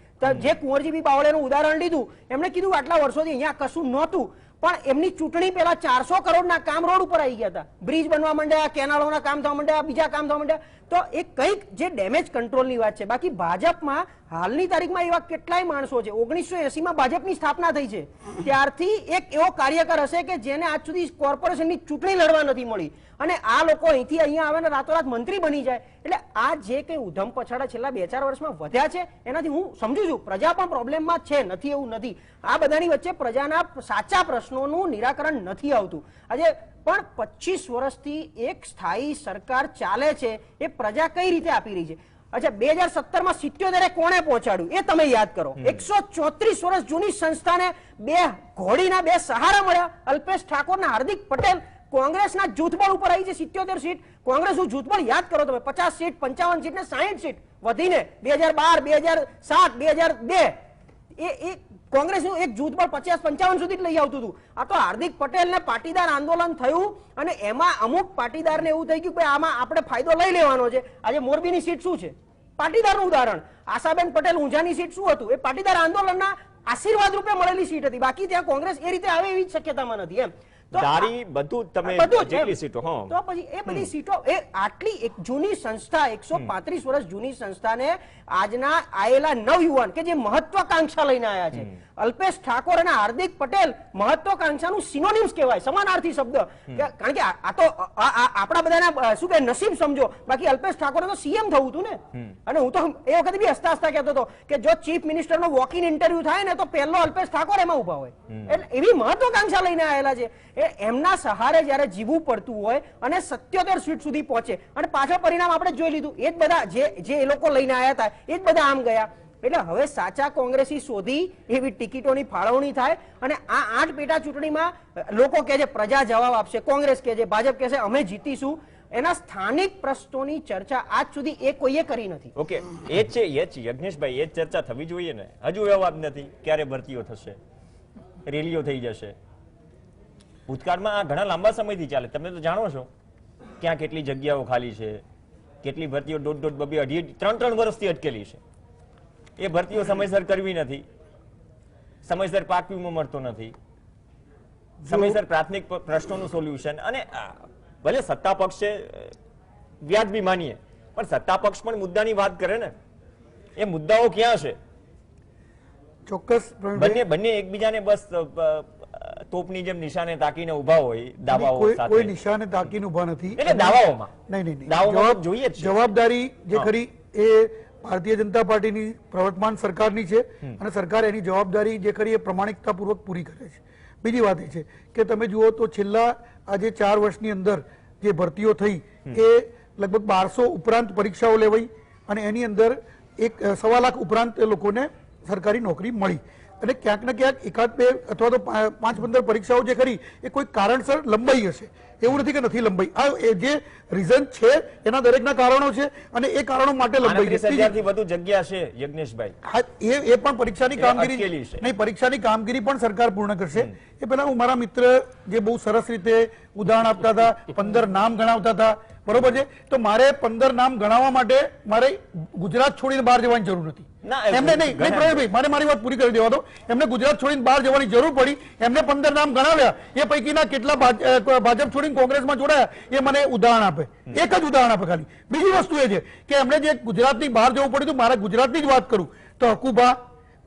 જે કુંવરજીભાઈ બાવળિયાનું ઉદાહરણ લીધું, એમણે કીધું આટલા વર્ષોથી અહીંયા કશું નહોતું, પણ એમની ચૂંટણી પહેલા 400 કરોડના કામ રોડ ઉપર આવી ગયા હતા, બ્રિજ બનવા માંડ્યા, કેનાલોના કામ થવા માંડ્યા, બીજા કામ થવા માંડ્યા. તો એ કંઈક જે ડેમેજ કંટ્રોલની વાત છે. બાકી ભાજપમાં હાલની તારીખમાં એવા કેટલાય માણસો છે, 1980 માં ભાજપની સ્થાપના થઈ છે, ત્યારથી એક એવો કાર્યકર હશે કે જેને આજ સુધી કોર્પોરેશનની ચૂંટણી લડવા નથી મળી, અને આ લોકો અહીંથી અહીંયા આવે ને રાતોરાત મંત્રી બની જાય. એટલે આ જે કંઈ ઉધમ પછાડા છેલ્લા 2-4 વર્ષમાં વધ્યા છે, એનાથી હું સમજુ છું પ્રજા પણ પ્રોબ્લેમમાં છે, નથી એવું નથી. આ બધાની વચ્ચે પ્રજાના સાચા પ્રશ્નોનું નિરાકરણ નથી આવતું. આજે પણ 25 વર્ષથી એક સ્થાયી સરકાર ચાલે છે, એ પ્રજા કઈ રીતે આપી રહી છે? અચ્છા, 2017 માં 77 કોણે પહોંચાડ્યું એ તમે યાદ કરો. 134 વર્ષ જૂની સંસ્થાને 2 ઘોડીના 2 સહારા મળ્યા. અલ્પેશ ઠાકોરના હાર્દિક પટેલ કોંગ્રેસના જૂથબળ ઉપર આવી છે 77 સીટ. કોંગ્રેસનું જૂથબળ યાદ કરો તમે, 50 સીટ, 55 સીટ ને 60 સીટ વધીને 2012, 2007, 2002 એ કોંગ્રેસનું એક જૂથબળ 50-55 સુધી જ લઈ આવતું હતું. આ તો હાર્દિક પટેલને પાટીદાર આંદોલન થયું અને એમાં અમુક પાટીદારને એવું થઈ ગયું કે આમાં આપણે ફાયદો લઈ લેવાનો છે. આજે મોરબીની સીટ શું છે? પાટીદારનું ઉદાહરણ. આશાબેન પટેલ ઊંઝાની સીટ શું હતું? એ પાટીદાર આંદોલનના આશીર્વાદ રૂપે મળેલી સીટ હતી. બાકી ત્યાં કોંગ્રેસ એ રીતે આવે એવી શક્યતામાં નથી એમ. દારી બધું તમે જેટલી સીટો, તો પછી એ બધી સીટો, એ આટલી એક જૂની સંસ્થા, 135 વર્ષ જૂની સંસ્થાને આજના આયેલા નવયુવાન કે જે મહત્વાકાંક્ષા લઈને આવ્યા છે, અલ્પેશ ઠાકોર અને હાર્દિક પટેલ મહત્વાકાંક્ષાનું સિનોનિમ્સ કહેવાય, સમાનાર્થી શબ્દ. કારણ કે આ તો આપણા બધાના શું કે નસીબ સમજો. બાકી અલ્પેશ ઠાકોરે તો સીએમ થવું હતું ને. અને હું તો એ વખતે બી હસતા હસતા કહેતો હતો કે જો ચીફ મિનિસ્ટરનો વોક ઇન ઇન્ટરવ્યુ થાય ને તો પહેલો અલ્પેશ ઠાકોર એમાં ઉભા હોય. એટલે એવી મહત્વાકાંક્ષા લઈને આવેલા છે. એમના સહારે જયારે જીવવું પડતું હોય અને 77 સીટ સુધી પહોંચે અને પાછળ પરિણામ આપણે જોઈ લીધું. એ જ બધા જે એ લોકો લઈને આવ્યા હતા એ જ બધા આમ ગયા. એટલે હવે સાચા કોંગ્રેસી શોધી એવી ટિકિટોની ફાળવણી થાય અને આ 8 પેટા ચૂંટણીમાં લોકો કહે છે પ્રજા જવાબ આપશે, કોંગ્રેસ કહે છે, ભાજપ કહે છે અમે જીતીશું. એના સ્થાનિક પ્રશ્નોની ચર્ચા આજ સુધી એ કોઈએ કરી નથી. ઓકે, એ જ છે યજ્ઞેશભાઈ, એ જ ચર્ચા થવી જોઈએ ને. હજુ જવાબ નથી ક્યારે ભરતીઓ થશે, રેલીઓ થઈ જશે. ભૂતકાળમાં આ ઘણા લાંબા સમયથી ચાલે. તમે તો જાણો છો ક્યાં કેટલી જગ્યાઓ ખાલી છે, કેટલી ભરતીઓ 1.5, 2, 3 વર્ષથી અટકેલી છે. એ ભરતીઓ સમયસર કરવી નથી, સમયસર પાક વીમો મળતો નથી, સમયસર પ્રાથમિક પ્રશ્નોનું સોલ્યુશન. અને ભલે સત્તા પક્ષે વ્યાજબી માનીએ, પણ સત્તા પક્ષ પણ મુદ્દાની વાત કરે ને. એ મુદ્દાઓ ક્યાં છે? ચોક્કસ બંને એકબીજાને બસ તોપની જેમ નિશાને તાકીને ઉભા હોય દાવાઓ સાથે. કોઈ નિશાને તાકીને ઉભા નથી. એટલે દાવાઓમાં નહીં જોઈએ જવાબદારી જે ખરી એ ભારતીય જનતા પાર્ટીની પ્રવર્તમાન સરકારની છે અને સરકાર એની જવાબદારી જે ખરી એ પ્રમાણિકતાપૂર્વક પૂરી કરે છે. બીજી વાત એ છે કે તમે જુઓ તો છેલ્લા આજે 4 વર્ષની અંદર જે ભરતીઓ થઈ એ લગભગ 1200 ઉપરાંત પરીક્ષાઓ લેવાઈ અને એની અંદર 1.25 લાખ ઉપરાંત લોકોને સરકારી નોકરી મળી. અને ક્યાંક ને ક્યાંક 1-2 અથવા તો 5-15 પરીક્ષાઓ જે ખરી એ કોઈ કારણસર લંબાઈ હશે, એવું નથી કે નથી લંબાઈ. આ એ જે રીઝન છે એના દરેકના કારણો છે અને એ કારણો માટે લંબાઈ છે. 38,000 થી વધુ જગ્યા છે યજ્ઞેશભાઈ. એ પણ પરીક્ષાની કામગીરી નહીં, પરીક્ષાની કામગીરી પણ સરકાર પૂર્ણ કરશે. એ પહેલા હું મારા મિત્ર જે બહુ સરસ રીતે ઉદાહરણ આપતા હતા, 15 નામ ગણાવતા હતા, બરોબર છે. તો મારે 15 નામ ગણાવવા માટે મારે ગુજરાત છોડીને બહાર જવાની જરૂર નથી. એમને નહીં પ્રવીણભાઈ, મારે મારી વાત પૂરી કરી દેવા દો. એમને ગુજરાત છોડીને બહાર જવાની જરૂર પડી, એમને 15 નામ ગણાવ્યા, એ પૈકીના કેટલા ભાજપ છોડીને કોંગ્રેસમાં જોડાયા એ મને ઉદાહરણ આપે. એક જ ઉદાહરણ આપે ખાલી. બીજી વસ્તુ એ છે કે એમને જે ગુજરાતની બહાર જવું પડ્યું, મારે ગુજરાતની જ વાત કરું તો હકુબા,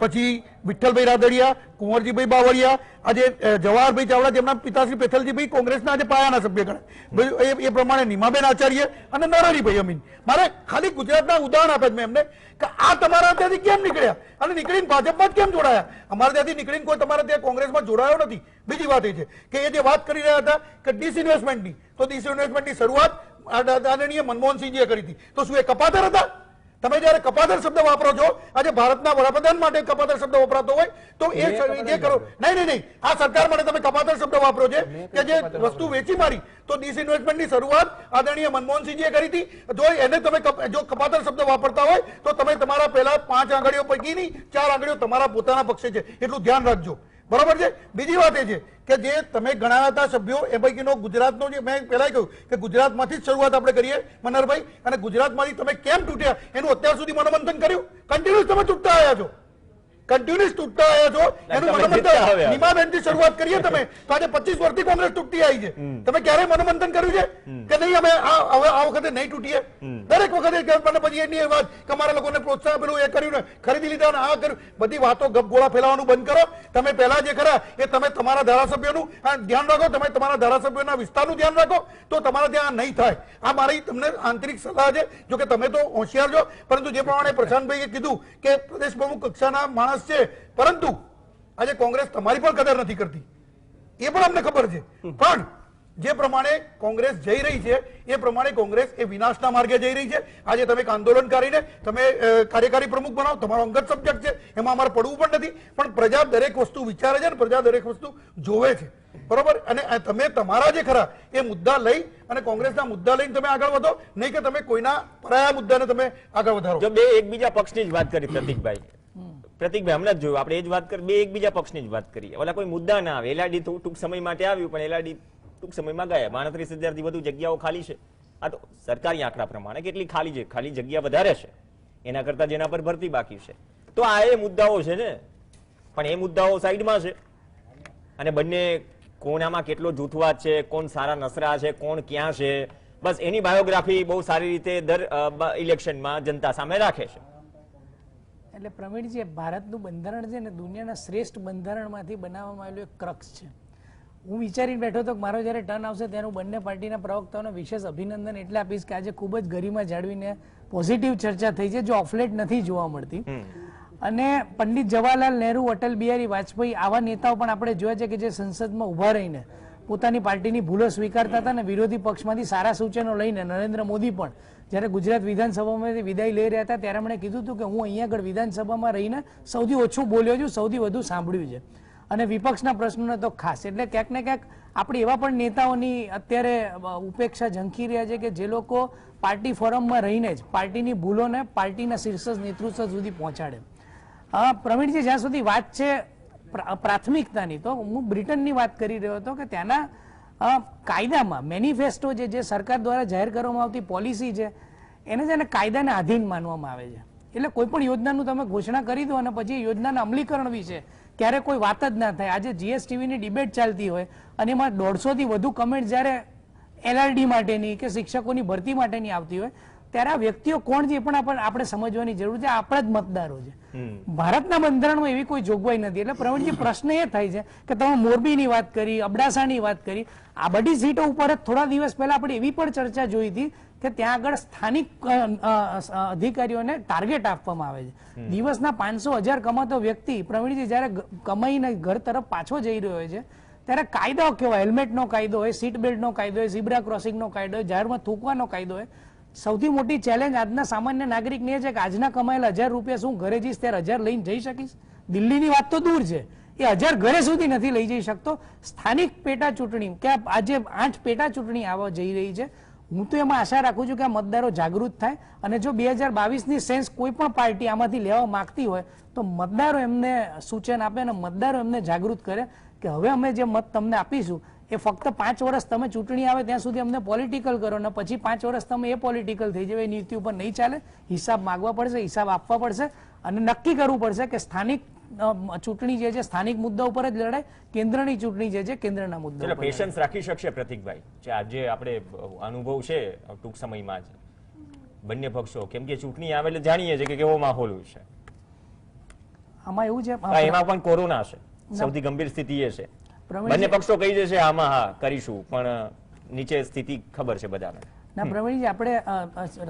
પછી વિઠ્ઠલભાઈ રાદડિયા, કુંવરજીભાઈ બાવળિયા, આજે જવાહરભાઈ ચાવડા જેમના પિતાશ્રી પેથલજીભાઈ કોંગ્રેસના આજે પાયાના સભ્ય ગણાય, એ પ્રમાણે નીમાબેન આચાર્ય અને નરહરીભાઈ અમીન. મારે ખાલી ગુજરાતના ઉદાહરણ આપે મેં એમને કે આ તમારા ત્યાંથી કેમ નીકળ્યા અને નીકળીને ભાજપમાં જ કેમ જોડાયા. અમારા ત્યાંથી નીકળીને કોઈ તમારા ત્યાં કોંગ્રેસમાં જોડાયો નથી. બીજી વાત એ છે કે એ જે વાત કરી રહ્યા હતા કે ડિસઇન્વેસ્ટમેન્ટની, તો ડિસઇન્વેસ્ટમેન્ટની શરૂઆત આદરણીય મનમોહનસિંહજીએ કરી હતી. તો શું એ કપાતર હતા? તમે જયારે કપાતર શબ્દ વાપરો છો, આજે ભારતના વડાપ્રધાન માટે કપાતર શબ્દ વપરાતો હોય તો એ જે કરો. નહીં, આ સરકાર માટે તમે કપાતર શબ્દ વાપરો છે કે જે વસ્તુ વેચી મારી. તો ડિસઇન્વેસ્ટમેન્ટની શરૂઆત આદરણીય મનમોહનસિંહજીએ કરી હતી. જો એને તમે જો કપાતર શબ્દ વાપરતા હોય તો તમે તમારા પહેલા 5 આંગળીઓ પૈકીની 4 આંગળીઓ તમારા પોતાના પક્ષે છે, એટલું ધ્યાન રાખજો. બરોબર છે. બીજી વાત એ છે કે જે તમે ગણાવ્યા હતા સભ્યો એ પૈકીનો ગુજરાતનો, જે મેં પહેલા કહ્યું કે ગુજરાતમાંથી જ શરૂઆત આપણે કરીએ મનહરભાઈ, અને ગુજરાતમાંથી તમે કેમ તૂટ્યા એનું અત્યાર સુધી મનોમંથન કર્યું? કન્ટિન્યુઅસ તમે તૂટતા આવ્યા છો. કન્ટિન્યુઅસ તૂટતા આવ્યા છો એનું તમે મનોમંથન જીતતા આવ્યા. નીમાબેનથી શરૂઆત કરીએ તમે તો આજે 25 વર્ષથી કોંગ્રેસ તૂટતી આવી છે. તમે ક્યારે મનોમંથન કર્યું છે કે નહીં અમે આ વખતે નહીં તૂટીએ? દરેક વખતે મને પછી એની વાત કે અમારા લોકોને પ્રોત્સાહન પેલું એ કર્યું ને ખરીદી લીધા ને આ કર્યું, બધી વાતો ગપગોળા ફેલાવાનું બંધ કરો. તમે પહેલા જે ખરા એ તમે તમારા ધારાસભ્યોનું ધ્યાન રાખો, તમે તમારા ધારાસભ્યોના વિસ્તારનું ધ્યાન રાખો, તો તમારા ત્યાં નહીં થાય. આ મારી તમને આંતરિક સલાહ છે. જો કે તમે તો હોશિયાર છો, પરંતુ જે પ્રમાણે પ્રશાંતભાઈએ કીધું કે પ્રદેશ પ્રમુખ કક્ષાના માણસ છે, પરંતુ આજે કોંગ્રેસ તમારી પણ કદર નથી કરતી, એ પણ અમને ખબર છે. પણ જે પ્રમાણે કોંગ્રેસ જઈ રહી છે એ પ્રમાણે કોંગ્રેસ એ વિનાશના માર્ગે જઈ રહી છે. આજે તમે એક આંદોલન કરીને તમે કાર્યકારી પ્રમુખ બનાવો, તમારો અંગત સબ્જેક્ટ છે, એમાં અમારે પડવું પણ નથી. પણ પ્રજા દરેક વસ્તુ વિચારે છે અને પ્રજા દરેક વસ્તુ જોવે છે, બરોબર? અને તમે તમારા જે ખરા એ મુદ્દા લઈ અને કોંગ્રેસના મુદ્દા લઈને તમે આગળ વધો, નહીં કે તમે કોઈના પરાયા મુદ્દાને તમે આગળ વધારો. જો બે એકબીજા પક્ષની જ વાત કરી પ્રતિકભાઈ હમણાં જ જોયું આપણે, એ જ વાત કરી, બે એકબીજા પક્ષની જ વાત કરીએ. ઓલા કોઈ મુદ્દા ના આવે. એલઆરડી ટૂંક સમય માટે આવ્યું, પણ એલઆરડી ટૂંક સમયમાં ગયા. 32,000 થી વધુ જગ્યાઓ ખાલી છે. આ તો સરકારી આંકડા પ્રમાણે કેટલી ખાલી છે, ખાલી જગ્યા વધારે છે એના કરતા જેના પર ભરતી બાકી છે. તો આ એ મુદ્દાઓ છે ને, પણ એ મુદ્દાઓ સાઈડમાં છે અને બંને કોનામાં કેટલો જૂથવાદ છે, કોણ સારા નસરા છે, કોણ ક્યાં છે, બસ એની બાયોગ્રાફી બહુ સારી રીતે દર ઇલેક્શનમાં જનતા સામે રાખે છે. એટલે પ્રવીણજી, ભારતનું બંધારણ છે ને દુનિયાના શ્રેષ્ઠ બંધારણમાંથી બનાવવામાં આવેલું એક ક્રક્સ છે. હું વિચારીને બેઠો હતો કે મારો જ્યારે ટર્ન આવશે ત્યારે હું બંને પાર્ટીના પ્રવક્તાઓને વિશેષ અભિનંદન એટલે આપીશ કે આજે ખૂબ જ ગરિમા જાળવીને પોઝિટિવ ચર્ચા થઈ છે, જો ઓફલેટ નથી જોવા મળતી. અને પંડિત જવાહરલાલ નહેરુ, અટલ બિહારી વાજપેયી આવા નેતાઓ પણ આપણે જોયા છે કે જે સંસદમાં ઉભા રહીને પોતાની પાર્ટીની ભૂલો સ્વીકારતા હતા અને વિરોધી પક્ષમાંથી સારા સૂચનો લઈને નરેન્દ્ર મોદી પણ જ્યારે ગુજરાત વિધાનસભામાંથી વિદાય લઈ રહ્યા હતા ત્યારે એમણે કીધું હતું કે હું અહીંયા આગળ વિધાનસભામાં રહીને સૌથી ઓછું બોલ્યો છું, સૌથી વધુ સાંભળ્યું છે, અને વિપક્ષના પ્રશ્નોને તો ખાસ. એટલે ક્યાંક ને ક્યાંક આપણે એવા પણ નેતાઓની અત્યારે ઉપેક્ષા ઝંખી રહ્યા છે કે જે લોકો પાર્ટી ફોરમમાં રહીને જ પાર્ટીની ભૂલોને પાર્ટીના શીર્ષ નેતૃત્વ સુધી પહોંચાડે. પ્રવીણજી, જ્યાં સુધી વાત છે પ્રાથમિકતાની, તો હું બ્રિટનની વાત કરી રહ્યો હતો કે ત્યાંના કાયદામાં મેનિફેસ્ટો જે સરકાર દ્વારા જાહેર કરવામાં આવતી પોલિસી છે એને છે ને કાયદાને આધીન માનવામાં આવે છે. એટલે કોઈ પણ યોજનાનું તમે ઘોષણા કરી દો અને પછી યોજનાના અમલીકરણ વિશે ક્યારે કોઈ વાત જ ના થાય. આજે જીએસટીવીની ડિબેટ ચાલતી હોય અને એમાં 150 થી વધુ કમેન્ટ જ્યારે એલઆરડી માટેની કે શિક્ષકોની ભરતી માટેની આવતી હોય ત્યારે આ વ્યક્તિઓ કોણ છે એ પણ આપણે સમજવાની જરૂર છે. આપણા જ મતદારો છે. ભારતના બંધારણમાં એવી કોઈ જોગવાઈ નથી. એટલે પ્રવીણજી, પ્રશ્ન એ થાય છે કે તમે મોરબીની વાત કરી, અબડાસાની વાત કરી, આ બધી સીટો ઉપર જ થોડા દિવસ પહેલા આપણે એવી પણ ચર્ચા જોઈ હતી કે ત્યાં આગળ સ્થાનિક અધિકારીઓને ટાર્ગેટ આપવામાં આવે છે. દિવસના 500,000 કમાતો વ્યક્તિ પ્રવીણજી જ્યારે કમાઈને ઘર તરફ પાછો જઈ રહ્યો હોય છે ત્યારે કાયદાઓ કેવા, હેલ્મેટનો કાયદો હોય, સીટ બેલ્ટનો કાયદો હોય, ઝીબ્રા ક્રોસિંગનો કાયદો હોય, જાહેરમાં થૂકવાનો કાયદો હોય. સૌથી મોટી ચેલેન્જ આજના સામાન્ય નાગરિકને એ છે કે આજના કમાયેલા 1000 રૂપિયા શું ઘરે જઈશ ત્યારે 1000 લઈને જઈ શકીશ? દિલ્હીની વાત તો દૂર છે, એ 1000 ઘરે સુધી નથી લઈ જઈ શકતો. સ્થાનિક પેટા ચૂંટણી કે આજે 8 પેટા ચૂંટણી આવવા જઈ રહી છે. હું તો એમાં આશા રાખું છું કે આ મતદારો જાગૃત થાય અને જો 2022ની સેન્સ કોઈ પણ પાર્ટી આમાંથી લેવા માંગતી હોય તો મતદારો એમને સૂચન આપે અને મતદારો એમને જાગૃત કરે કે હવે અમે જે મત તમને આપીશું એ ફક્ત 5 વર્ષ તમે ચૂંટણી આવે ત્યાં સુધી અમને પોલિટિકલ કરો અને પછી 5 વર્ષ તમે એ પોલિટિકલ થઈ જાય, એ નીતિ ઉપર નહીં ચાલે. હિસાબ માંગવા પડશે, હિસાબ આપવા પડશે અને નક્કી કરવું પડશે કે સ્થાનિક ચૂંટણી જે છે સ્થાનિક મુદ્દા ઉપર જ લડાય, કેન્દ્રની ચૂંટણી જે છે કેન્દ્રના મુદ્દા ઉપર. પેશન્સ રાખી શકશે પ્રતિકભાઈ જે આજે આપણે અનુભવ છે ટૂંક સમયમાં જ બંને પક્ષો, કેમ કે ચૂંટણી આવે એટલે જાણીએ છીએ કે કેવો માહોલ છે. આમાં એવું છે, એમાં પણ કોરોના છે, સૌથી ગંભીર સ્થિતિ એ છે. બંને પક્ષો કહી જશે આમાં હા કરીશું, પણ નીચે સ્થિતિ ખબર છે બધાને. ના પ્રવીણજી, આપણે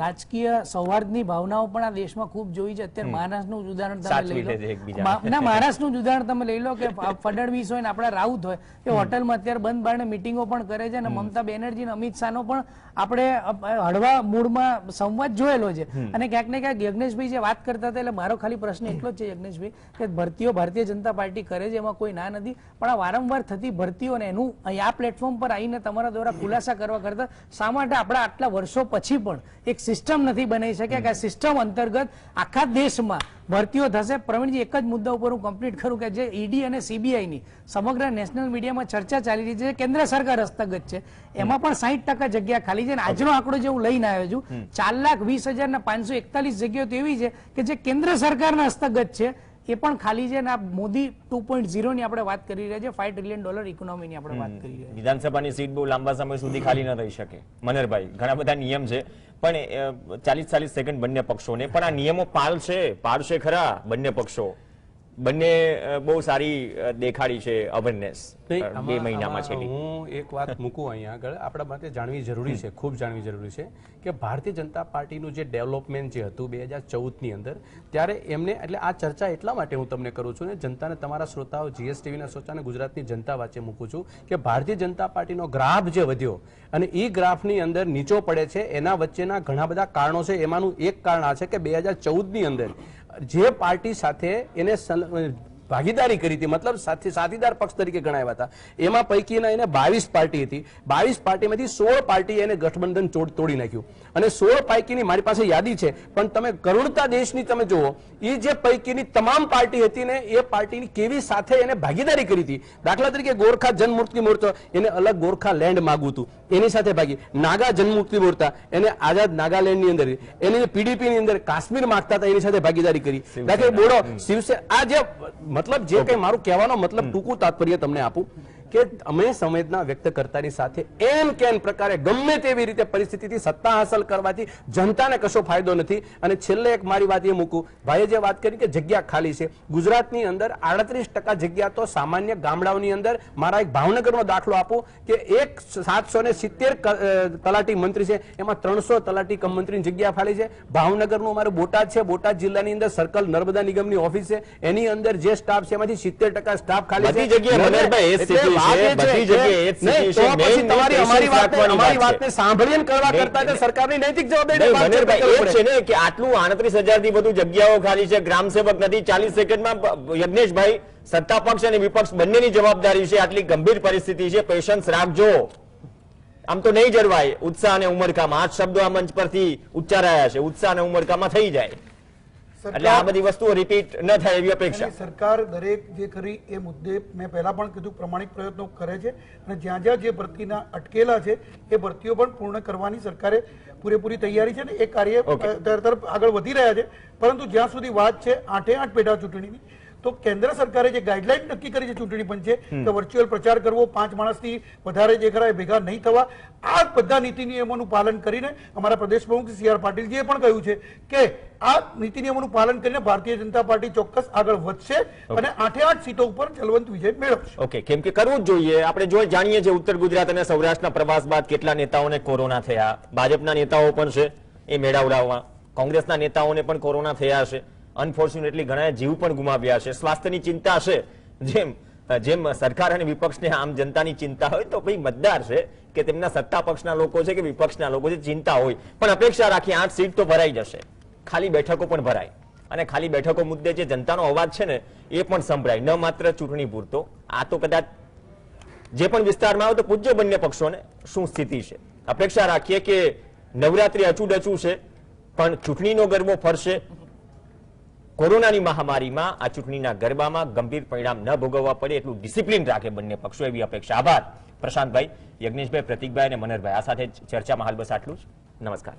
રાજકીય સૌહાર્દની ભાવનાઓ પણ આ દેશમાં ખૂબ જોઈ છે. અત્યારે મહારાષ્ટ્રનું ઉદાહરણ તમે લઈ લો, ના મહારાષ્ટ્રનું ઉદાહરણ તમે લઈ લો કે ફડણવીસ હોય ને આપણા રાઉત હોય એ હોટલમાં અત્યારે બંધ બારણે મિટિંગો પણ કરે છે અને મમતા બેનર્જી અને અમિત શાહનો પણ આપણે હળવા મૂડમાં સંવાદ જોયેલો છે. અને ક્યાંક ને ક્યાંક યજ્ઞેશભાઈ જે વાત કરતા હતા, એટલે મારો ખાલી પ્રશ્ન એટલો જ છે યજ્ઞેશભાઈ કે ભરતીઓ ભારતીય જનતા પાર્ટી કરે છે એમાં કોઈ ના નથી, પણ આ વારંવાર થતી ભરતીઓને એનું આ પ્લેટફોર્મ પર આવીને તમારા દ્વારા ખુલાસા કરવા કરતા શા માટે આપણા આટલા વર્ષો પછી પણ એક સિસ્ટમ નથી બનાવી શક્યા કે આ સિસ્ટમ અંતર્ગત આખા દેશમાં ભરતીઓ થશે? પ્રવીણજી, એક જ મુદ્દા ઉપર હું કમ્પ્લીટ કરું કે જે ઈડી અને સીબીઆઈની સમગ્ર નેશનલ મીડિયામાં ચર્ચા ચાલી રહી છે, કેન્દ્ર સરકાર હસ્તગત છે, એમાં પણ 60% જગ્યા ખાલી છે. આજનો આંકડો જે હું લઈને આવ્યો છું 4,20,541 જગ્યાઓ તો એવી છે કે જે કેન્દ્ર સરકારના હસ્તગત છે, એ પણ ખાલી છે ને આ મોદી 2.0 ની આપણે વાત કરી રહ્યા છે, $5 ટ્રિલિયન ઇકોનોમીની આપણે વાત કરી રહ્યા છીએ. વિધાનસભાની સીટ બહુ લાંબા સમય સુધી ખાલી ન રહી શકે. મનહરભાઈ, ઘણા બધા નિયમ છે પણ 40 સેકન્ડ બંને પક્ષોને, પણ આ નિયમો પાળશે ખરા બંને પક્ષો? બંને બહુ સારી દેખાડી છે અવેરનેસ નહીં, 2 મહિનામાં છેલ્લી. હું એક વાત મૂકું અહીંયા આગળ, આપણા માટે જાણવી જરૂરી છે, ખૂબ જાણવી જરૂરી છે કે ભારતીય જનતા પાર્ટીનું જે ડેવલપમેન્ટ જે હતું 2014ની અંદર, ત્યારે એમને, એટલે આ ચર્ચા એટલા માટે હું તમને કરું છું ને જનતાને, તમારા શ્રોતાઓ, જીએસટીવીના શ્રોતાને, ગુજરાતની જનતા વચ્ચે મૂકું છું કે ભારતીય જનતા પાર્ટીનો ગ્રાફ જે વધ્યો અને એ ગ્રાફની અંદર નીચો પડે છે, એના વચ્ચેના ઘણા બધા કારણો છે. એમાંનું એક કારણ આ છે કે 2014ની અંદર જે પાર્ટી સાથે એને ભાગીદારી કરી હતી, મતલબ સાથીદાર પક્ષ તરીકે ગણાવ્યા હતા, એમાં પૈકીના એને 22 પાર્ટી હતી. 22 પાર્ટીમાંથી 16 પાર્ટી એને ગઠબંધન તોડી નાખ્યું અને 16 પૈકીની મારી પાસે યાદી છે, પણ તમે કરુણતા દેશની તમે જુઓ, એ જે પૈકીની તમામ પાર્ટી હતી ને એ પાર્ટીની કેવી સાથે એને ભાગીદારી કરી હતી. દાખલા તરીકે ગોરખા જનમુક્તિ મોરચો, એને અલગ ગોરખા લેન્ડ માંગવું હતું, એની સાથે ભાગી. નાગા જનમુક્તિ મોરચા, એને આઝાદ નાગાલેન્ડ ની અંદર, એની પીડીપી ની અંદર કાશ્મીર માંગતા હતા, એની સાથે ભાગીદારી કરી. દાખલા બોડો શિવસેના, આ જે મતલબ જે કઈ મારું કહેવાનો મતલબ ટૂંકું તાત્પર્ય તમને આપું કે અમે સંવેદના વ્યક્ત કરતાની સાથે એમ કેન પ્રકારે ગમે તેવી રીતે પરિસ્થિતિથી સત્તા હાંસલ કરવાથી જનતાને કશો ફાયદો નથી. અને છેલ્લે એક મારી વાત એ મૂકું, ભાઈએ જે વાત કરી કે જગ્યા ખાલી છે, ગુજરાતની અંદર 38% જગ્યા તો સામાન્ય ગામડાઓની અંદર, મારા એક ભાવનગરનો દાખલો આપું કે એક 770 તલાટી મંત્રી છે, એમાં 300 તલાટી કમ મંત્રીની જગ્યા ખાલી છે. ભાવનગરનું અમારું બોટાદ છે, બોટાદ જિલ્લાની અંદર સર્કલ નર્મદા નિગમની ઓફિસ છે, એની અંદર જે સ્ટાફ છે એમાંથી 70% સ્ટાફ ખાલી છે. બધી જગ્યાએ મનહરભાઈ એ સ્થિતિ છે, બધી જગ્યાએ એ સ્થિતિ છે. મેઇન તમારી અમારી વાત વાતને સાંભળીને કરવા કરતા તે સરકારની નૈતિક જવાબદારી મનહરભાઈ એ છે ને કે આટલું 38,000 થી વધુ જગ્યાઓ ખાલી છે, ગ્રામ સેવક નથી. 40 સેકન્ડમાં યજ્ઞેશભાઈ, સત્તા પક્ષ અને વિપક્ષ બંનેની જવાબદારી છે. આટલી ગંભીર પરિસ્થિતિ છે, પેશન્સ રાખજો. આમ તો નહીં જરવાય ઉત્સાહ અને ઉમરકામાં. 8 શબ્દો આ મંચ પરથી ઉચ્ચારાયા છે, ઉત્સાહ અને ઉમરકામાં થઈ જાય, એટલે આ બધી વસ્તુઓ રિપીટ ન થાય એવી અપેક્ષા. સરકાર દરેક જે કરી એ મુદ્દે મેં પહેલા પણ કીધું, પ્રમાણિક પ્રયત્નો કરે છે અને જ્યાં જ્યાં જે ભરતીના અટકેલા છે એ ભરતીઓ પણ પૂર્ણ કરવાની સરકારે પૂરેપૂરી તૈયારી છે ને એ કાર્ય તરફ આગળ વધી રહ્યા છે. પરંતુ જ્યાં સુધી વાત છે 8 પેટા ચૂંટણીની, તો કેન્દ્ર સરકારે જે ગાઈડલાઈન નક્કી કરી છે ચૂંટણી પંચે કે વર્ચ્યુઅલ પ્રચાર કરવો, 5 માણસથી વધારે જે ખરા એ ભેગા નહીં થવા, આ બધા નીતિ નિયમોનું પાલન કરીને અમારા પ્રદેશ પ્રમુખ CR પાટીલજીએ પણ કહ્યું છે કે આ નીતિ નિયમોનું પાલન કરીને ભારતીય જનતા પાર્ટી ચોક્કસ આગળ વધશે અને 8 સીટો ઉપર જલવંત વિજય મેળવશે. ઓકે, કેમ કે કરવું જ જોઈએ. આપણે જાણીએ છીએ ઉત્તર ગુજરાત અને સૌરાષ્ટ્રના પ્રવાસ બાદ કેટલા નેતાઓને કોરોના થયા. ભાજપના નેતાઓ પણ છે એ મેળાવડાવવા, કોંગ્રેસના નેતાઓને પણ કોરોના થયા છે. અનફોર્ચ્યુનેટલી ઘણા જીવ પણ ગુમાવ્યા છે. સ્વાસ્થ્યની ચિંતા છે, જેમ સરકાર અને વિપક્ષને આમ જનતાની ચિંતા હોય, તો ભાઈ મતદાર છે કે તેમના સત્તા પક્ષના લોકો છે કે વિપક્ષના લોકો છે, ચિંતા હોય. પણ અપેક્ષા રાખી 8 સીટ તો ભરાઈ જશે, ખાલી બેઠકો પણ ભરાય અને ખાલી બેઠકો મુદ્દે જે જનતાનો અવાજ છે ને એ પણ સંભળાય, ન માત્ર ચૂંટણી પૂરતો. આ તો કદાચ જે પણ વિસ્તારમાં આવે તો પૂછજો બંને પક્ષોને શું સ્થિતિ છે. અપેક્ષા રાખીએ કે નવરાત્રી અચૂડચું છે પણ ચૂંટણીનો ગરબો ફરશે. કોરોનાની મહામારીમાં આ ચૂંટણીના ગરબામાં ગંભીર પરિણામ ન ભોગવવા પડે એટલું ડિસિપ્લિન રાખે બંને પક્ષો, એવી અપેક્ષા. આભાર પ્રશાંતભાઈ, યજ્ઞેશભાઈ, પ્રતિકભાઈ અને મનહરભાઈ. આ સાથે ચર્ચામાં હાલ બસ આટલું જ. નમસ્કાર.